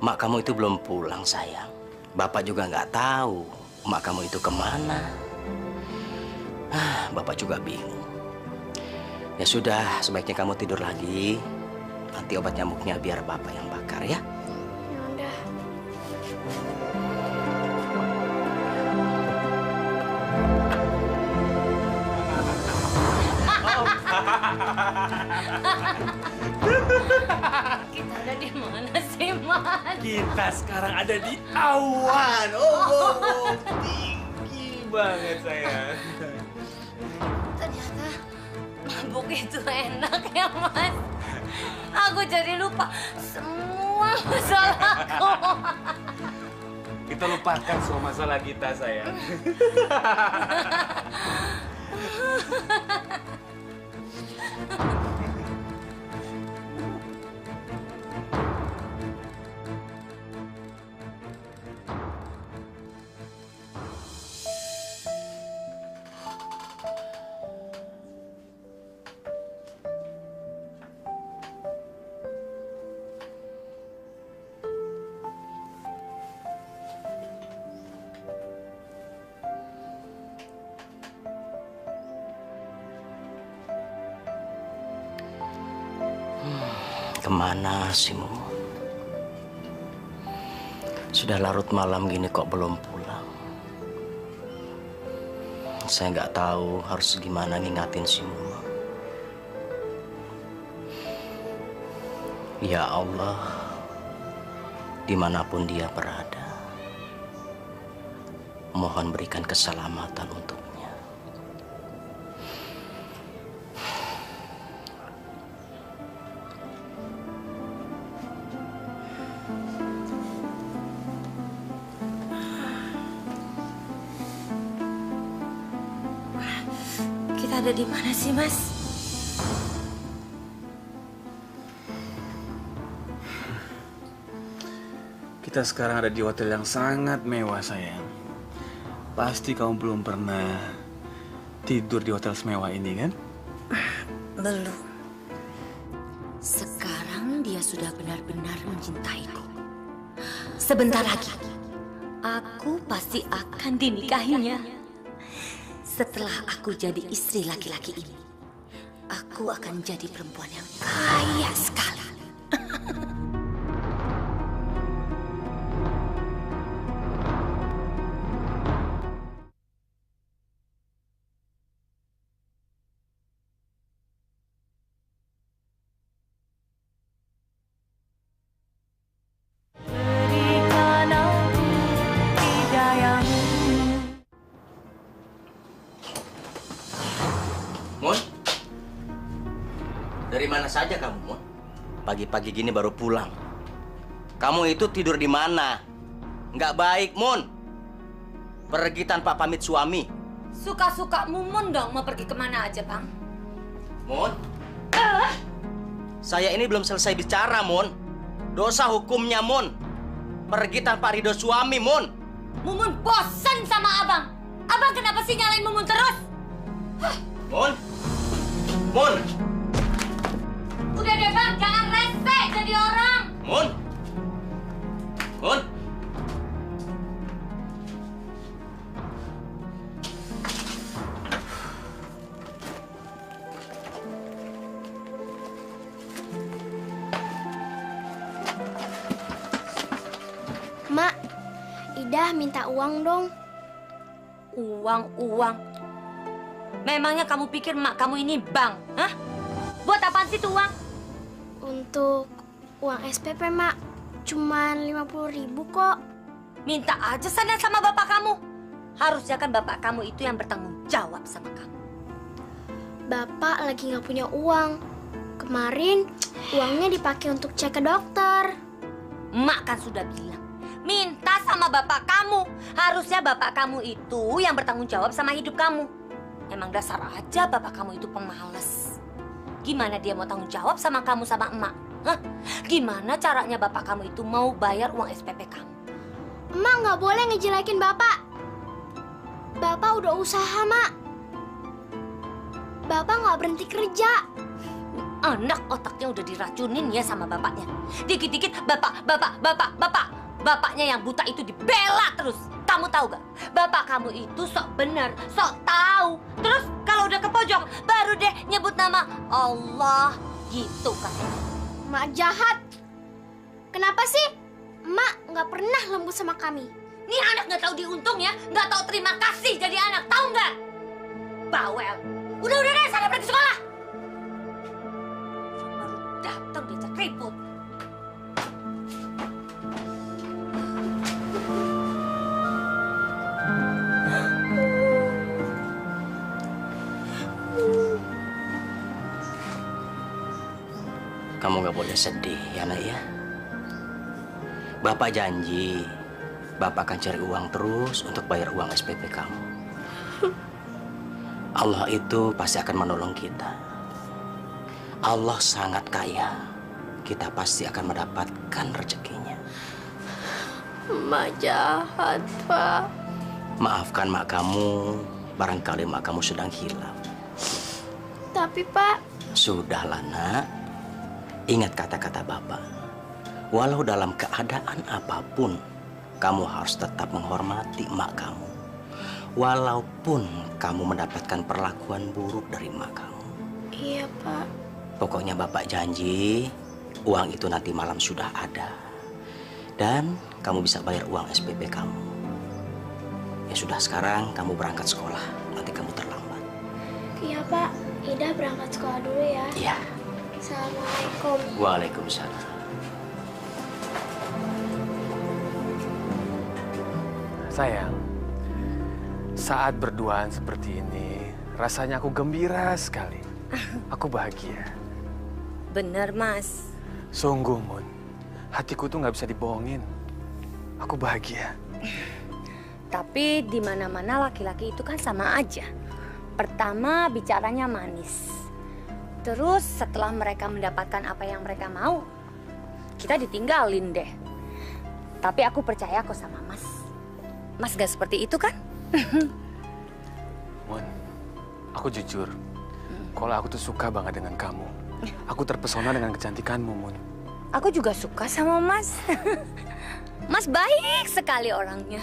Mak kamu itu belum pulang, sayang. Bapak juga nggak tahu mak kamu itu kemana. Bapak juga bingung. Ya sudah, sebaiknya kamu tidur lagi. Nanti obat nyamuknya biar Bapak yang bakar ya. Yaudah. Kita ada di mana sih, Mas? Kita sekarang ada di awan. Oh, tinggi banget sayang. Ternyata mabuk itu enak ya, Mas. Aku jadi lupa semua masalahku. Kita lupakan semua masalah kita, sayang. Kemana sih, Mumun? Sudah larut malam gini kok belum pulang. Saya nggak tahu harus gimana ngingatin si Mumun. Ya Allah, dimanapun dia berada, mohon berikan keselamatan untuknya. Kita ada di mana sih, Mas? Kita sekarang ada di hotel yang sangat mewah, sayang. Pasti kamu belum pernah tidur di hotel semewah ini, kan? Belum. Sekarang dia sudah benar-benar mencintaiku. Sebentar lagi, aku pasti akan dinikahinya. Setelah aku jadi istri laki-laki ini, aku akan jadi perempuan yang kaya sekali. Mun, dari mana saja kamu, Mun? Pagi-pagi gini baru pulang. Kamu itu tidur di mana? Nggak baik, Mun. Pergi tanpa pamit suami. Suka-suka Mumun dong mau pergi kemana aja, Bang. Mun, saya ini belum selesai bicara, Mun. Dosa hukumnya, Mun. Pergi tanpa ridho suami, Mun. Mumun bosan sama Abang. Abang kenapa sih nyalain Mumun terus? Mun, Mun, Udah deh, Bang, jangan rese jadi orang. Mun, Mun. Mak, Ida minta uang dong. Uang. Memangnya kamu pikir mak kamu ini bank? Hah? Buat apaan sih tuh uang? Untuk uang SPP, Mak. Cuman 50.000 kok. Minta aja sana sama bapak kamu. Harusnya kan bapak kamu itu yang bertanggung jawab sama kamu. Bapak lagi nggak punya uang. Kemarin uangnya dipakai untuk cek ke dokter. Mak kan sudah bilang, minta sama bapak kamu. Harusnya bapak kamu itu yang bertanggung jawab sama hidup kamu. Emang dasar aja bapak kamu itu pemalas. Gimana dia mau tanggung jawab sama kamu sama emak? Hah? Gimana caranya bapak kamu itu mau bayar uang SPP kamu? Emak nggak boleh ngejelekin bapak. Bapak udah usaha, Mak. Bapak nggak berhenti kerja. Anak otaknya udah diracunin ya sama bapaknya. Dikit-dikit bapak. Bapaknya yang buta itu dibela terus. Kamu tahu gak? Bapak kamu itu sok bener, sok tahu. Terus kalau udah ke pojok, baru deh nyebut nama Allah gitu katanya. Mak jahat. Kenapa sih Mak nggak pernah lembut sama kami? Nih anak nggak tahu diuntung ya, nggak tahu terima kasih jadi anak, tahu nggak? Bawel. Udah deh, sana pergi sekolah. Kamu nggak boleh sedih, ya nak ya. Bapak janji, Bapak akan cari uang terus untuk bayar uang SPP kamu. Allah itu pasti akan menolong kita. Allah sangat kaya. Kita pasti akan mendapatkan rezekinya. Mak jahat, Pak. Maafkan mak kamu, barangkali mak kamu sedang hilaf. Tapi, Pak... Sudahlah, nak. Ingat kata-kata Bapak. Walau dalam keadaan apapun, kamu harus tetap menghormati mak kamu. Walaupun kamu mendapatkan perlakuan buruk dari mak kamu. Iya, Pak. Pokoknya Bapak janji, uang itu nanti malam sudah ada. Dan kamu bisa bayar uang SPP kamu. Ya sudah, sekarang kamu berangkat sekolah. Nanti kamu terlambat. Iya, Pak. Ida berangkat sekolah dulu ya. Iya. Assalamualaikum. Waalaikumsalam. Sayang, saat berduaan seperti ini, rasanya aku gembira sekali. Aku bahagia. Bener, Mas. Sungguh, Mun. Hatiku tuh nggak bisa dibohongin. Aku bahagia. Tapi di mana-mana laki-laki itu kan sama aja. Pertama bicaranya manis. Terus setelah mereka mendapatkan apa yang mereka mau, kita ditinggalin deh. Tapi aku percaya kok sama Mas. Mas gak seperti itu kan? Mun, aku jujur. Kalau aku tuh suka banget dengan kamu. Aku terpesona dengan kecantikanmu, Mun. Aku juga suka sama Mas. Mas baik sekali orangnya.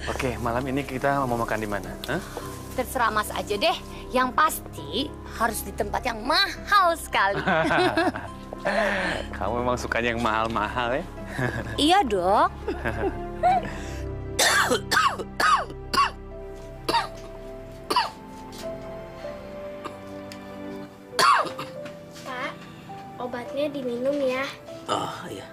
Oke, malam ini kita mau makan di mana? Hah? Terserah Mas aja deh. Yang pasti harus di tempat yang mahal sekali. Kamu memang sukanya yang mahal-mahal ya? Iya dong. Pak, obatnya diminum ya. Oh, iya.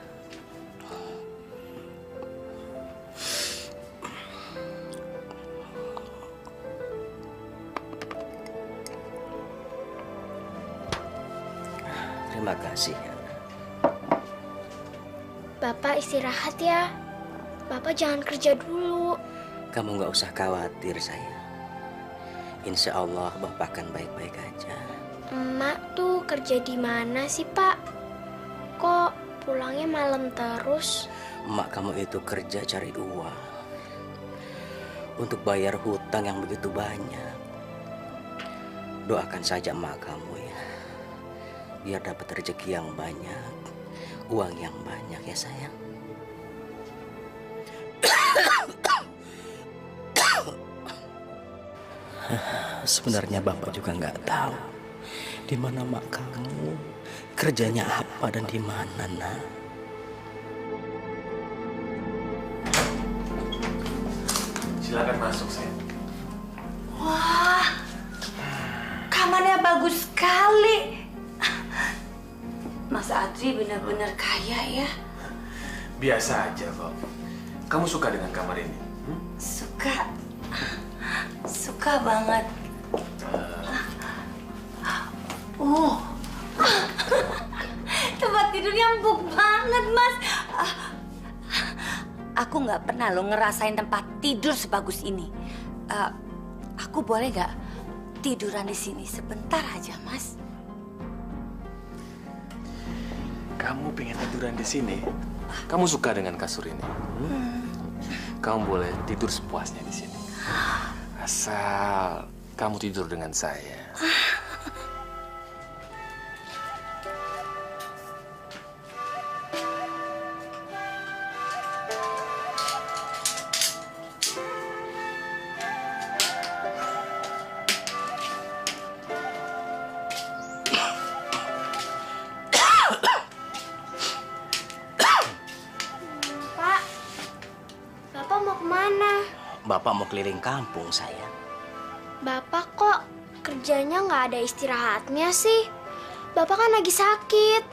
Terima kasih. Bapak istirahat ya. Bapak jangan kerja dulu. Kamu nggak usah khawatir, saya. Insya Allah Bapak akan baik-baik aja. Emak tuh kerja di mana sih, Pak? Kok pulangnya malam terus? Emak kamu itu kerja cari uang untuk bayar hutang yang begitu banyak. Doakan saja emak kamu ya, biar dapat rezeki yang banyak, uang yang banyak ya sayang. Sebenarnya Bapak juga nggak tahu di mana mak kamu, kerjanya apa dan di mana, nak. Silakan masuk, sayang. Wah, kamarnya bagus sekali. Mas Adri benar-benar kaya ya. Biasa aja kok. Kamu suka dengan kamar ini? Suka banget. Tempat tidurnya empuk banget, Mas. Aku nggak pernah lo ngerasain tempat tidur sebagus ini. Aku boleh nggak tiduran di sini sebentar aja, Mas? Kamu pengen tiduran di sini? Kamu suka dengan kasur ini? Kamu boleh tidur sepuasnya di sini. Asal kamu tidur dengan saya. Pak, Bapak mau kemana? Bapak mau keliling kampung, sayang. Bapak kok kerjanya nggak ada istirahatnya sih? Bapak kan lagi sakit.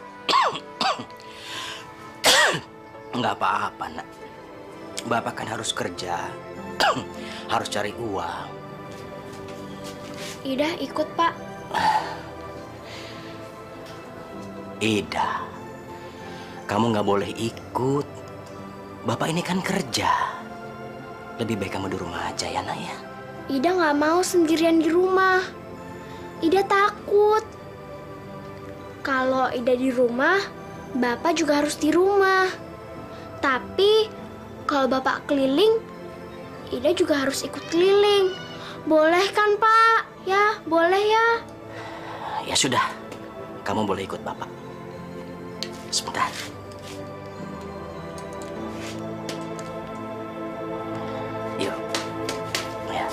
Nggak apa-apa, nak. Bapak kan harus kerja, harus cari uang. Ida ikut, Pak. Ida, kamu nggak boleh ikut. Bapak ini kan kerja. Lebih baik kamu di rumah aja ya, Nak ya. Ida nggak mau sendirian di rumah. Ida takut. Kalau Ida di rumah, Bapak juga harus di rumah. Tapi kalau Bapak keliling, Ida juga harus ikut keliling. Boleh kan, Pak? Ya, boleh ya. Ya sudah, kamu boleh ikut Bapak. Sebentar. Yuk. Ya.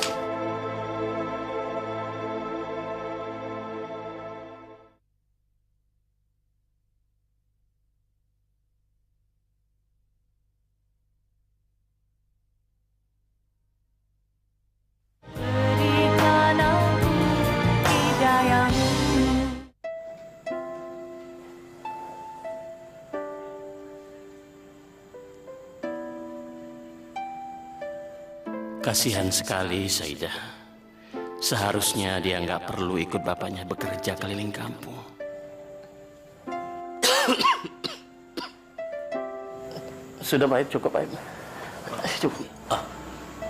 Kasihan sekali Saidah. Seharusnya dia nggak perlu ikut bapaknya bekerja keliling kampung. Sudah baik, cukup baik. Cukup. Oh,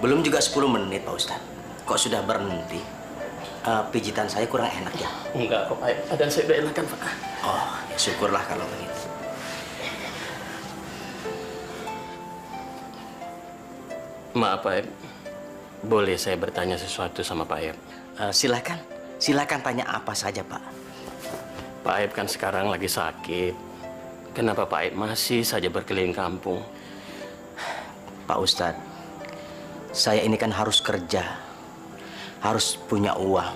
belum juga 10 menit Pak Ustadz. Kok sudah berhenti? Pijitan saya kurang enak ya? Enggak kok Pak. Badan saya udah enakan Pak. Oh, ya syukurlah kalau begitu. Maaf Pak. Boleh saya bertanya sesuatu sama Pak Aib? Silakan. Silakan tanya apa saja Pak. Pak Aib kan sekarang lagi sakit. Kenapa Pak Aib masih saja berkeliling kampung? Pak Ustadz, saya ini kan harus kerja, harus punya uang.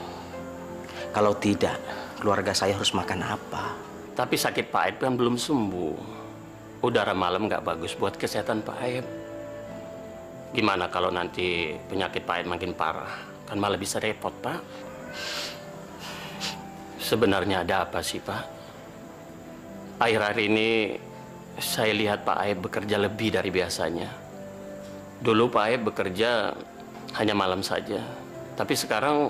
Kalau tidak, keluarga saya harus makan apa? Tapi sakit Pak Aib kan belum sembuh. Udara malam nggak bagus buat kesehatan Pak Aib. Gimana kalau nanti penyakit Pak Aib makin parah? Kan malah bisa repot Pak. Sebenarnya ada apa sih Pak? Akhir-akhir ini saya lihat Pak Aib bekerja lebih dari biasanya. Dulu Pak Aib bekerja hanya malam saja. Tapi sekarang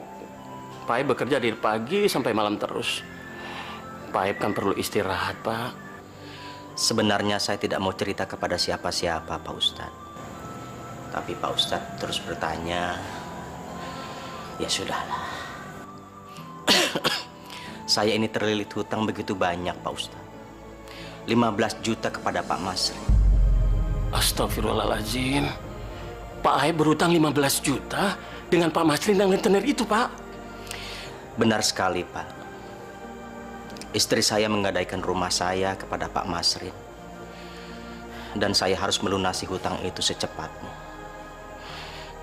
Pak Aib bekerja dari pagi sampai malam terus. Pak Aib kan perlu istirahat Pak. Sebenarnya saya tidak mau cerita kepada siapa-siapa Pak Ustadz. Tapi Pak Ustadz terus bertanya. Ya sudahlah. Saya ini terlilit hutang begitu banyak Pak Ustadz. 15 juta kepada Pak Masri. Astagfirullahaladzim. Pak Aib berhutang 15 juta dengan Pak Masri dan rentenir itu, Pak. Benar sekali, Pak. Istri saya menggadaikan rumah saya kepada Pak Masri. Dan saya harus melunasi hutang itu secepatnya.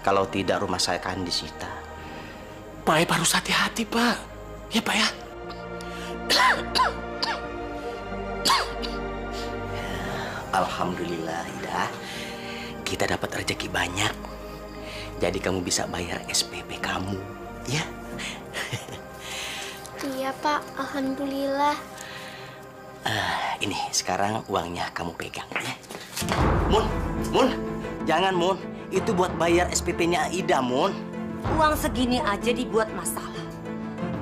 Kalau tidak, rumah saya akan disita. Pak Aib harus hati-hati, Pak. Ya, Pak ya. Alhamdulillah, Ida. Kita dapat rezeki banyak. Jadi kamu bisa bayar SPP kamu, ya? Iya, Pak. Alhamdulillah. Ini sekarang uangnya kamu pegang, ya. Mun, jangan Mun. Itu buat bayar SPP-nya Ida, Mun. Uang segini aja dibuat masalah.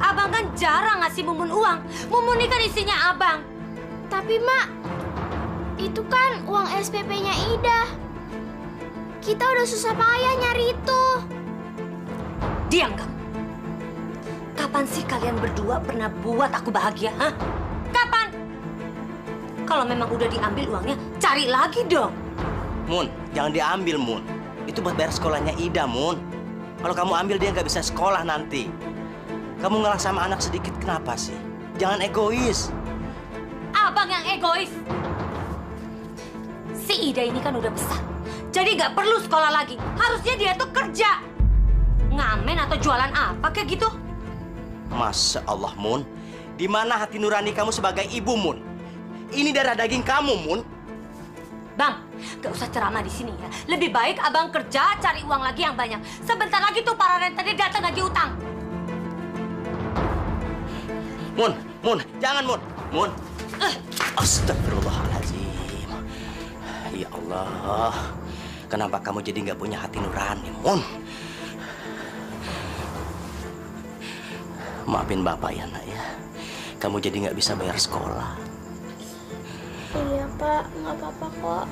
Abang kan jarang ngasih Mumun uang. Mumun ini kan isinya abang. Tapi, Mak, itu kan uang SPP-nya Ida. Kita udah susah payah nyari itu. Diam kamu. Kapan sih kalian berdua pernah buat aku bahagia, hah? Kapan? Kalau memang udah diambil uangnya, cari lagi dong. Mun, jangan diambil, Mun. Itu buat bayar sekolahnya Ida, Mun. Kalau kamu ambil, dia nggak bisa sekolah nanti. Kamu ngalah sama anak sedikit, kenapa sih? Jangan egois. Abang yang egois. Si Ida ini kan udah besar. Jadi nggak perlu sekolah lagi. Harusnya dia tuh kerja. Ngamen atau jualan apa kayak gitu? Masya Allah, Mun. Di mana hati nurani kamu sebagai ibu, Mun? Ini darah daging kamu, Mun. Bang, gak usah ceramah di sini ya. Lebih baik abang kerja, cari uang lagi yang banyak. Sebentar lagi tuh para rentenir datang lagi utang. Mun, jangan, Mun. Astagfirullahaladzim. Ya Allah, kenapa kamu jadi nggak punya hati nurani, Mun? Maafin Bapak ya, Nak ya. Kamu jadi nggak bisa bayar sekolah. Pak, nggak apa-apa kok.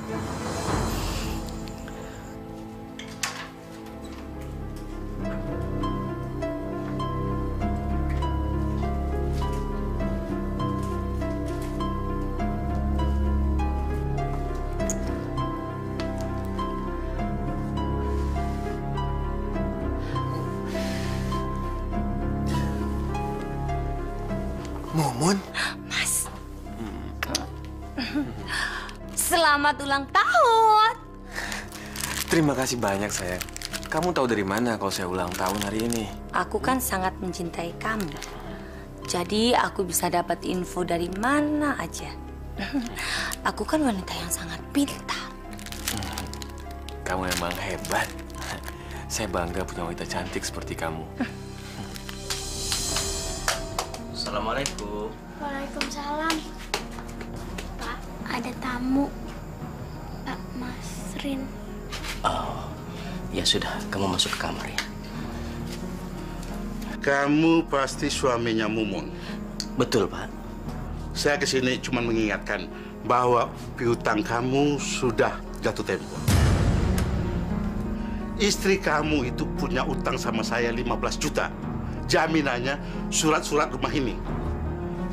Mumun? Mas. Selamat ulang tahun. Terima kasih banyak, sayang. Kamu tahu dari mana kalau saya ulang tahun hari ini? Aku kan sangat mencintai kamu. Jadi aku bisa dapat info dari mana aja. Aku kan wanita yang sangat pintar. Kamu emang hebat. Saya bangga punya wanita cantik seperti kamu. Assalamualaikum. Waalaikumsalam. Pak, ada tamu. Pak Masrin. Oh, ya sudah, kamu masuk ke kamar ya. Kamu pasti suaminya Mumun. Betul, Pak. Saya kesini cuma mengingatkan bahwa piutang kamu sudah jatuh tempo. Istri kamu itu punya utang sama saya 15 juta. Jaminannya surat-surat rumah ini.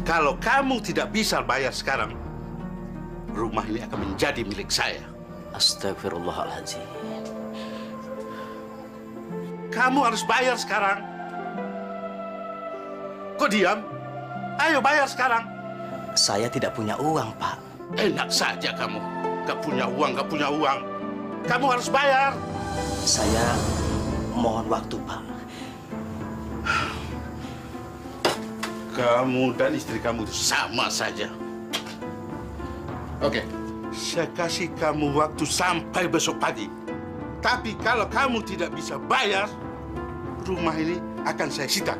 Kalau kamu tidak bisa bayar sekarang, rumah ini akan menjadi milik saya. Astagfirullahaladzim. Kamu harus bayar sekarang. Kok diam? Ayo bayar sekarang. Saya tidak punya uang, Pak. Enak saja kamu. Gak punya uang, gak punya uang. Kamu harus bayar. Saya mohon waktu, Pak. Kamu dan istri kamu itu sama saja. Oke, saya kasih kamu waktu sampai besok pagi. Tapi kalau kamu tidak bisa bayar, rumah ini akan saya sita.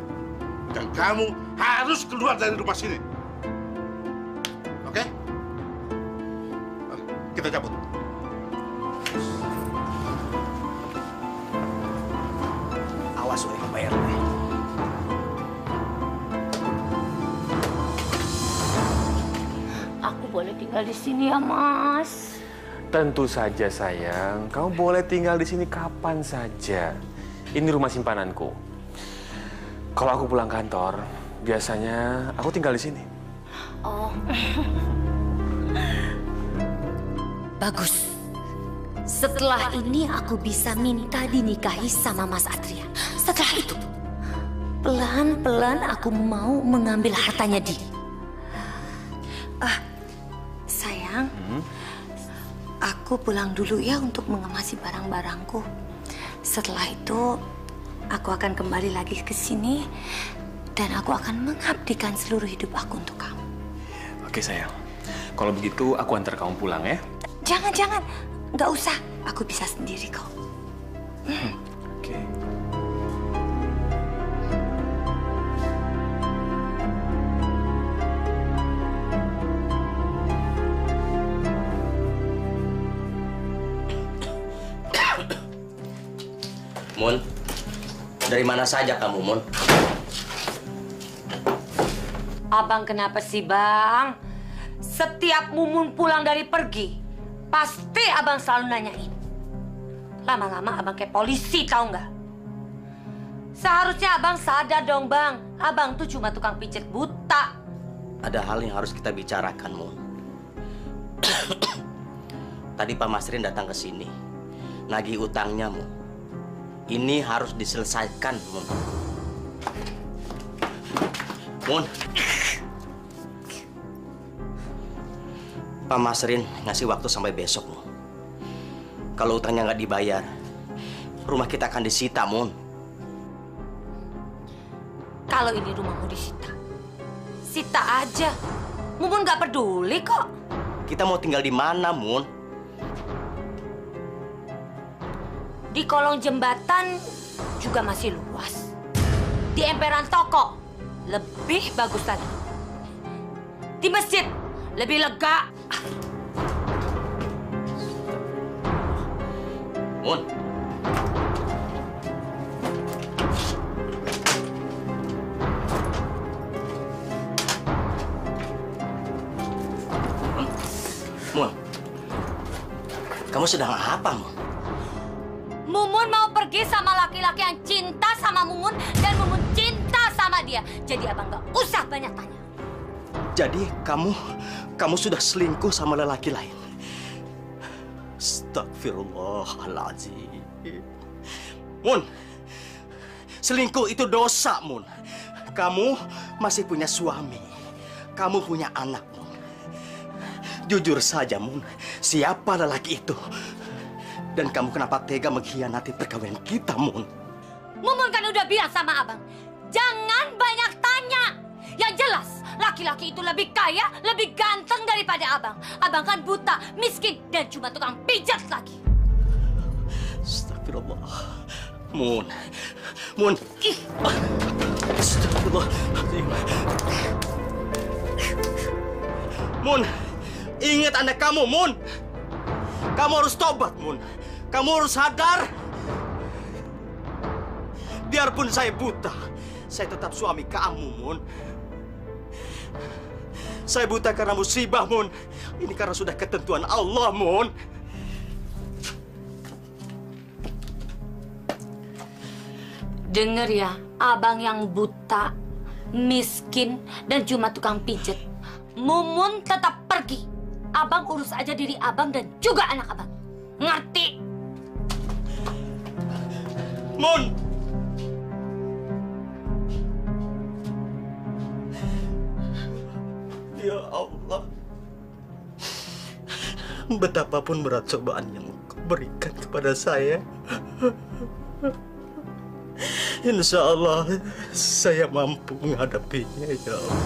Dan kamu harus keluar dari rumah sini. Oke? Oke, kita cabut. Awas, oleh bayar. Aku boleh tinggal di sini ya, Mas? Tentu saja, sayang. Kamu boleh tinggal di sini kapan saja. Ini rumah simpananku. Kalau aku pulang kantor, biasanya aku tinggal di sini. Oh. Bagus. Setelah ini aku bisa minta dinikahi sama Mas Adrian. Setelah itu, pelan-pelan aku mau mengambil hartanya dia. Sayang, aku pulang dulu ya untuk mengemasi barang-barangku. Setelah itu, aku akan kembali lagi ke sini dan aku akan mengabdikan seluruh hidup aku untuk kamu. Oke, sayang. Kalau begitu, aku antar kamu pulang ya. Jangan. Nggak usah. Aku bisa sendiri kok. Oke. Mun, dari mana saja kamu, Mun? Abang kenapa sih, Bang? Setiap Mumun pulang dari pergi, pasti abang selalu nanyain. Lama-lama abang kayak polisi, tahu nggak? Seharusnya abang sadar dong, Bang. Abang tuh cuma tukang pijat buta. Ada hal yang harus kita bicarakan, Mun. Tadi Pak Masrin datang ke sini. Nagih utangnya, Mun. Ini harus diselesaikan, Mun. Mun. Pak Masrin ngasih waktu sampai besok, Mun. Kalau utangnya nggak dibayar, rumah kita akan disita, Mun. Kalau ini rumahmu disita, sita aja. Mumun nggak peduli kok. Kita mau tinggal di mana, Mun? Di kolong jembatan juga masih luas. Di emperan toko lebih bagus lagi. Di masjid lebih lega. Mun. Mun. Kamu sedang apa, Mun? Mumun mau pergi sama laki-laki yang cinta sama Mumun dan Mumun cinta sama dia. Jadi abang nggak usah banyak tanya. Jadi kamu sudah selingkuh sama lelaki lain? Astagfirullahaladzim. Mun, selingkuh itu dosa, Mun. Kamu masih punya suami. Kamu punya anak, Mun. Jujur saja, Mun. Siapa lelaki itu? Dan kamu kenapa tega mengkhianati perkawinan kita, Mun? Mumun kan udah bilang sama abang, jangan banyak tanya. Yang jelas, laki-laki itu lebih kaya, lebih ganteng daripada abang. Abang kan buta, miskin, dan cuma tukang pijat lagi. Astagfirullah. Mun. Astagfirullahaladzim. Mun, ingat anak kamu, Mun. Kamu harus tobat, Mun. Kamu harus sadar. Biarpun saya buta, saya tetap suami kamu, Mun. Saya buta karena musibah, Mun. Ini karena sudah ketentuan Allah, Mun. Dengar ya, abang yang buta, miskin, dan cuma tukang pijet. Mumun tetap pergi. Abang urus aja diri abang dan juga anak abang. Ngerti? Mun! Ya Allah. Betapapun berat cobaan yang Kau berikan kepada saya, insya Allah saya mampu menghadapinya, ya Allah.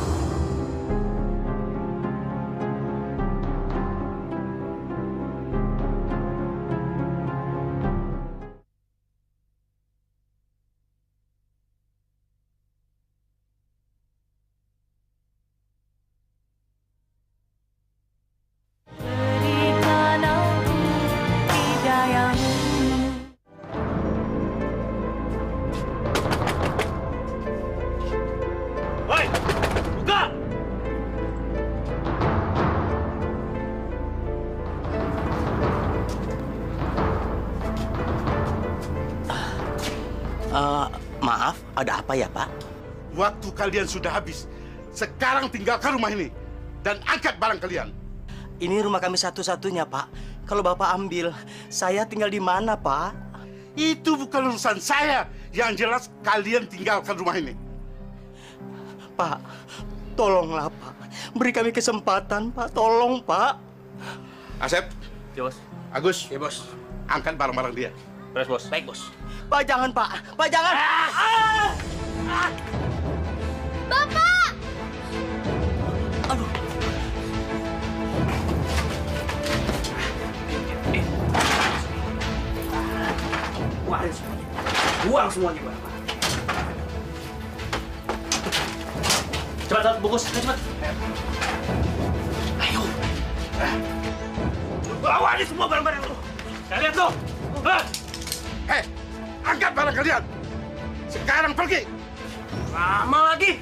Maaf, ada apa ya, Pak? Waktu kalian sudah habis. Sekarang tinggalkan rumah ini dan angkat barang kalian. Ini rumah kami satu-satunya, Pak. Kalau Bapak ambil, saya tinggal di mana, Pak? Itu bukan urusan saya. Yang jelas kalian tinggalkan rumah ini. Pak, tolonglah, Pak. Beri kami kesempatan, Pak. Tolong, Pak. Asep. Ya, Bos. Agus. Ya, Bos. Angkat barang-barang dia. Beres, Bos. Baik, Bos. Pak, jangan, Pak. Pak, jangan. Bapak! Aduh. Buang semuanya. Buang semuanya, Bapak. Cepat, bungkus. Cepat. Ayo. Bawa ini semua barang-barang lu. Saya lihat lu. Hei, angkat barang kalian. Sekarang pergi. Lama lagi.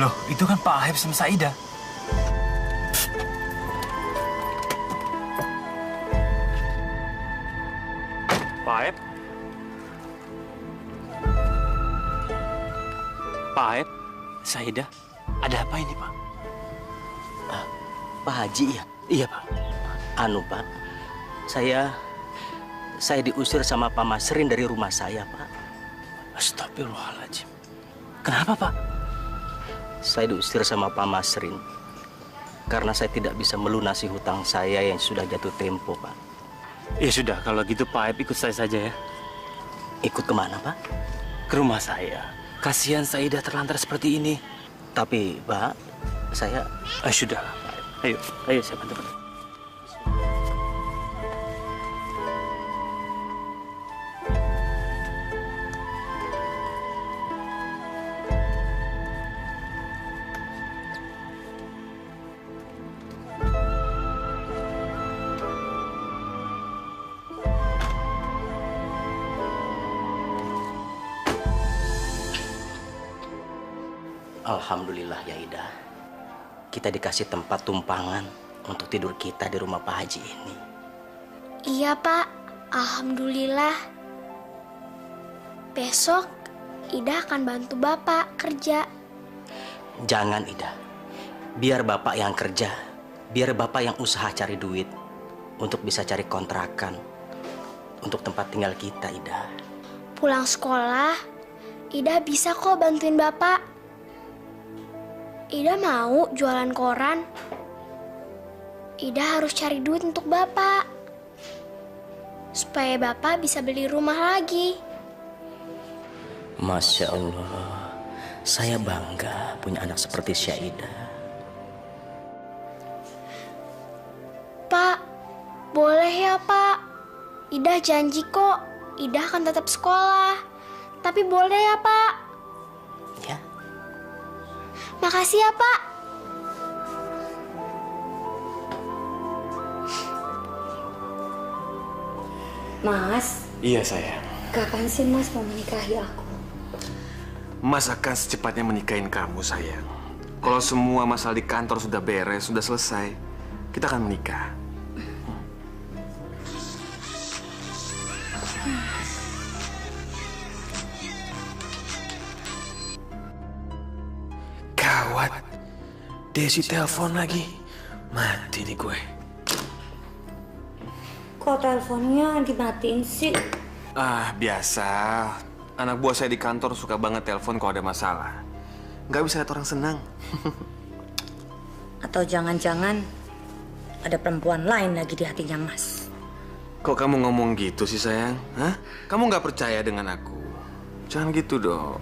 Loh, itu kan Pak Ahib sama Saida. Pak Ahib? Pak Ahib? Saida? Ada apa ini, Pak? Pak Haji, ya? Iya, Pak. Anu, Pak. Saya diusir sama Pak Masrin dari rumah saya, Pak. Astagfirullahaladzim. Kenapa, Pak? Saya diusir sama Pak Masrin karena saya tidak bisa melunasi hutang saya yang sudah jatuh tempo, Pak. Ya sudah, kalau gitu Pak Aib ikut saya saja ya. Ikut kemana, Pak? Ke rumah saya. Kasihan Saida terlantar seperti ini. Tapi, Pak, saya... Sudah, Pak Aib. Ayo saya bantu. Alhamdulillah ya Ida, kita dikasih tempat tumpangan untuk tidur kita di rumah Pak Haji ini. Iya Pak, Alhamdulillah. Besok Ida akan bantu Bapak kerja. Jangan Ida, biar Bapak yang kerja, biar Bapak yang usaha cari duit untuk bisa cari kontrakan untuk tempat tinggal kita Ida. Pulang sekolah, Ida bisa kok bantuin Bapak. Ida mau jualan koran. Ida harus cari duit untuk Bapak. Supaya Bapak bisa beli rumah lagi. Masya Allah, saya bangga punya anak seperti Syahida. Pak, boleh ya Pak? Ida janji kok, Ida akan tetap sekolah. Tapi boleh ya Pak? Ya. Makasih ya Pak. Mas, Iya sayang. kapan sih Mas mau menikahi aku? Mas akan secepatnya menikahin kamu sayang. Kalau semua masalah di kantor sudah beres, sudah selesai, kita akan menikah. Gawat. Desi telepon lagi. Mati nih gue. Kok teleponnya dimatiin sih? Biasa. Anak buah saya di kantor suka banget telepon kalau ada masalah. Nggak bisa lihat orang senang. Atau jangan-jangan ada perempuan lain lagi di hatinya Mas? Kok kamu ngomong gitu sih sayang? Hah? Kamu nggak percaya dengan aku? Jangan gitu dong.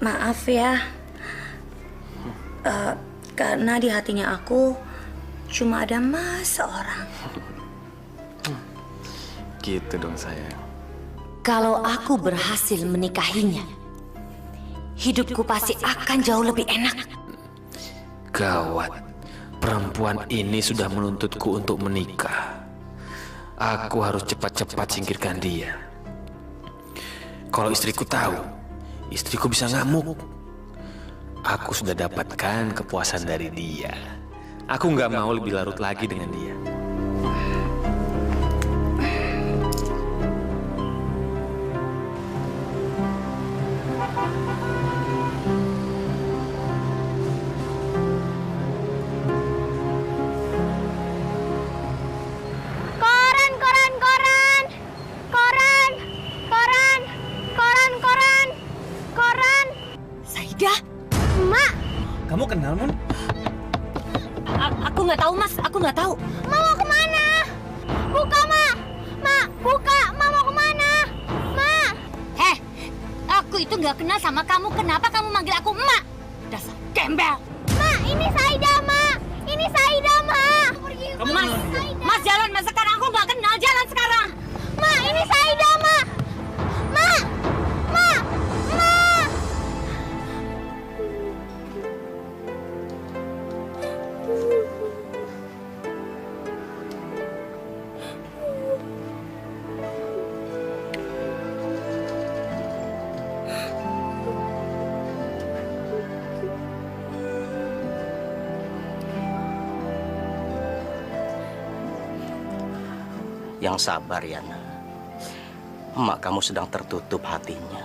Maaf ya. Karena di hatinya aku cuma ada Mas seorang. Gitu dong sayang. Kalau aku berhasil menikahinya, hidupku pasti akan jauh lebih enak. Gawat. Perempuan ini sudah menuntutku untuk menikah. Aku harus cepat-cepat singkirkan dia. Kalau istriku tahu, istriku bisa ngamuk. Aku sudah dapatkan kepuasan dari dia. Aku nggak mau lebih larut lagi dengan dia. Kamu kenal, Mun? Aku nggak tahu, Mas. Aku nggak tahu. Ma mau kemana? Buka, Ma. Ma, buka. Ma mau kemana? Ma. Aku itu nggak kenal sama kamu. Kenapa kamu manggil aku emak? Dasar gembel. Ma, ini Saida, Ma. Ini Saida, Ma. Mas jalan. Mas sekarang aku nggak kenal. Jalan sekarang. Ma, ini Saida, Ma. Ma. Ma. Ma. Yang sabar ya nak. Emak kamu sedang tertutup hatinya.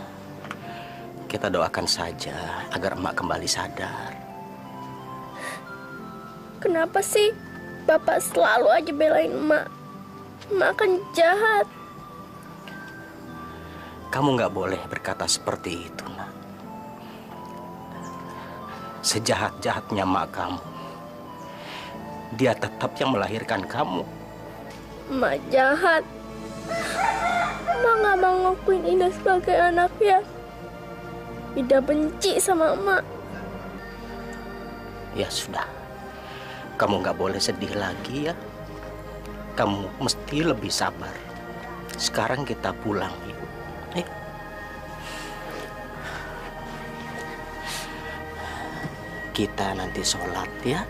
Kita doakan saja agar emak kembali sadar. Kenapa sih Bapak selalu aja belain emak? Emak kan jahat. Kamu nggak boleh berkata seperti itu, nak. Sejahat-jahatnya mak kamu, dia tetap yang melahirkan kamu. Mak jahat. Mak nggak mau ngakuin Ida sebagai anaknya. Ida benci sama Mak. Ya sudah, kamu nggak boleh sedih lagi ya. Kamu mesti lebih sabar. Sekarang kita pulang, Ibu. Ayo. Kita nanti sholat ya.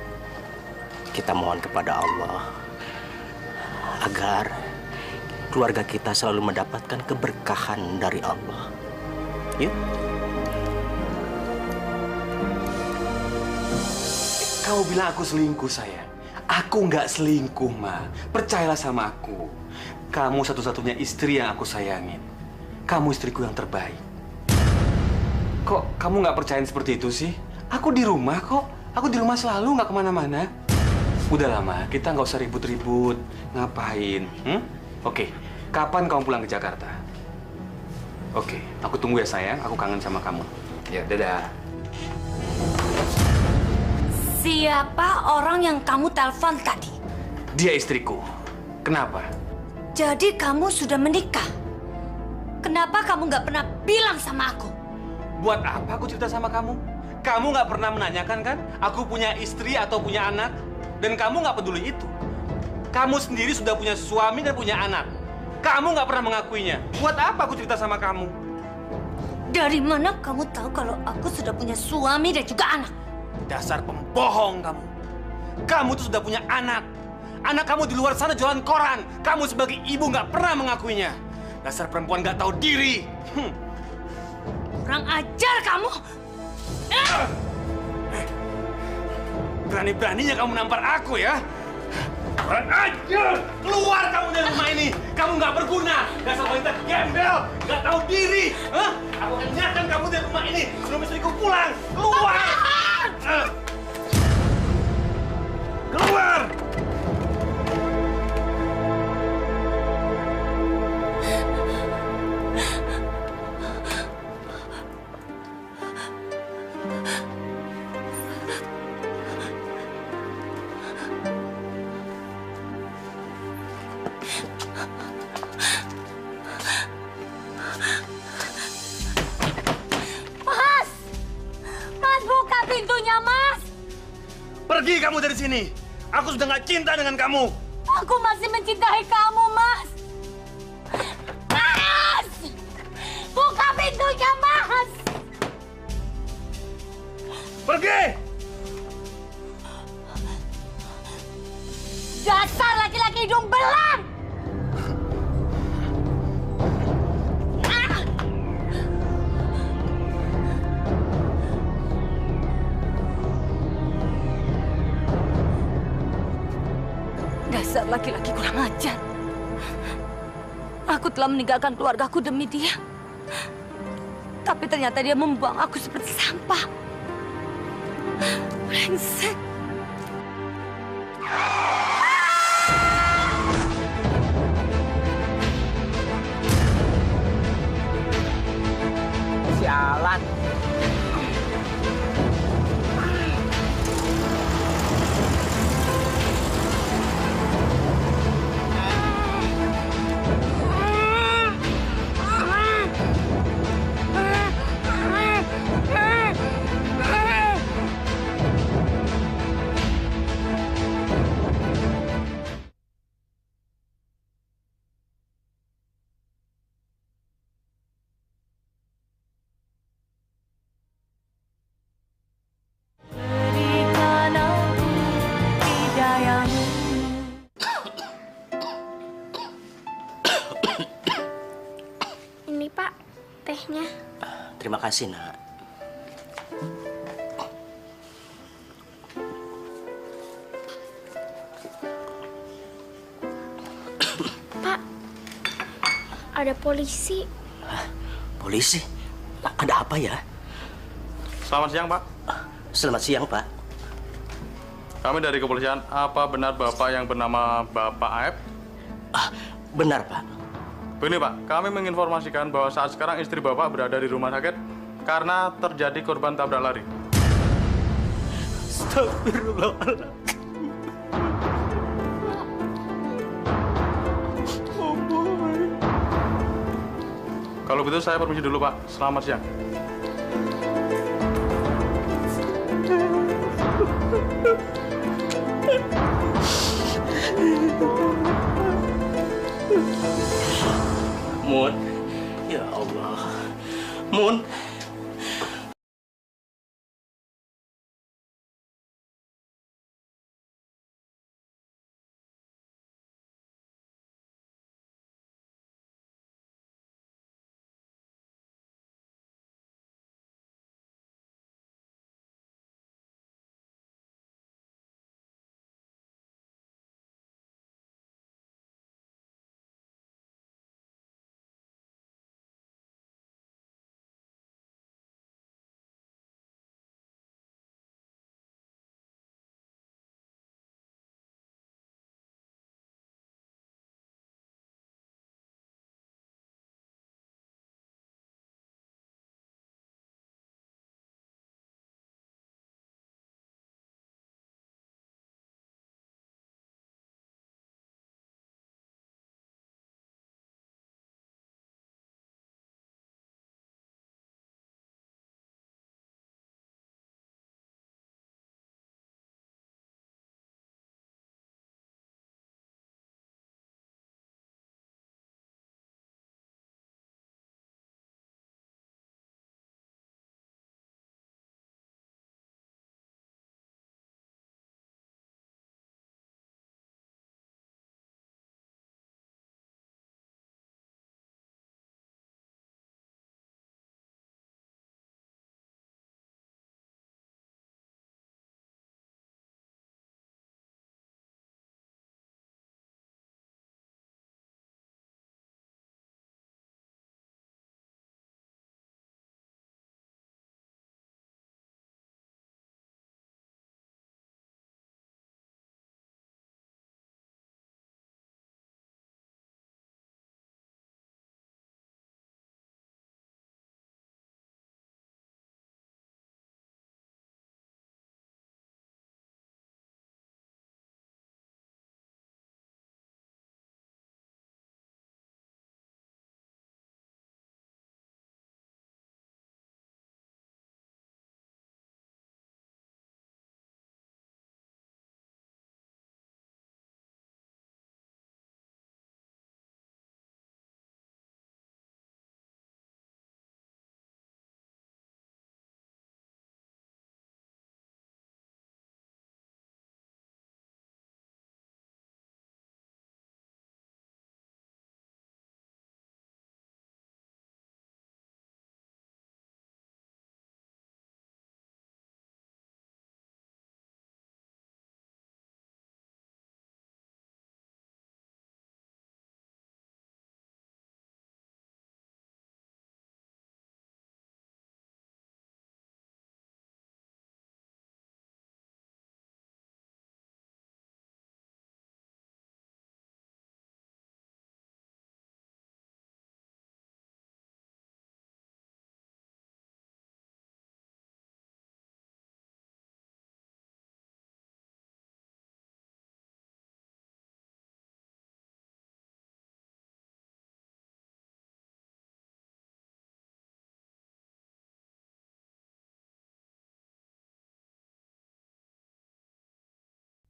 Kita mohon kepada Allah agar keluarga kita selalu mendapatkan keberkahan dari Allah. Yuk. Kau bilang aku selingkuh, sayang. Aku nggak selingkuh, Ma. Percayalah sama aku. Kamu satu-satunya istri yang aku sayangin. Kamu istriku yang terbaik. Kok kamu nggak percaya seperti itu sih? Aku di rumah kok. Aku di rumah selalu, nggak kemana-mana. Udah lama, kita nggak usah ribut-ribut. Ngapain? Oke, kapan kamu pulang ke Jakarta? Oke, aku tunggu ya sayang. Aku kangen sama kamu. Ya, dadah. Siapa orang yang kamu telepon tadi? Dia istriku. Kenapa? Jadi kamu sudah menikah? Kenapa kamu nggak pernah bilang sama aku? Buat apa aku cerita sama kamu? Kamu nggak pernah menanyakan kan? Aku punya istri atau punya anak? Dan kamu nggak peduli itu. Kamu sendiri sudah punya suami dan punya anak. Kamu nggak pernah mengakuinya. Buat apa aku cerita sama kamu? Dari mana kamu tahu kalau aku sudah punya suami dan juga anak? Dasar pembohong kamu. Kamu tuh sudah punya anak. Anak kamu di luar sana jualan koran. Kamu sebagai ibu nggak pernah mengakuinya. Dasar perempuan nggak tahu diri. Kurang ajar kamu. Berani-beraninya kamu nampar aku ya? Kurang ajar! Keluar kamu dari rumah ini. Kamu nggak berguna. Dasar wanita gembel, nggak tahu diri. Hah? Aku akan nyatakan kamu dari rumah ini sebelum istriku pulang. Keluar! Keluar! Pergi kamu dari sini. Aku sudah nggak cinta dengan kamu. Aku masih mencintai kamu, Mas. Mas! Buka pintunya, Mas! Pergi! Dasar laki-laki hidung belang! Dasar laki-laki kurang ajar. Aku telah meninggalkan keluargaku demi dia. Tapi ternyata dia membuang aku seperti sampah. Brengsek. Sialan. Ini Pak, tehnya. Terima kasih, nak. Pak, ada polisi. Polisi? Ada apa ya? Selamat siang, Pak. Selamat siang, Pak. Kami dari kepolisian. Apa benar Bapak yang bernama Bapak Aep? Benar, Pak. Begini Pak, kami menginformasikan bahwa saat sekarang istri Bapak berada di rumah sakit karena terjadi korban tabrak lari. Astagfirullahaladzim. Kalau begitu saya permisi dulu Pak. Selamat siang. Mun, ya Allah, Mun,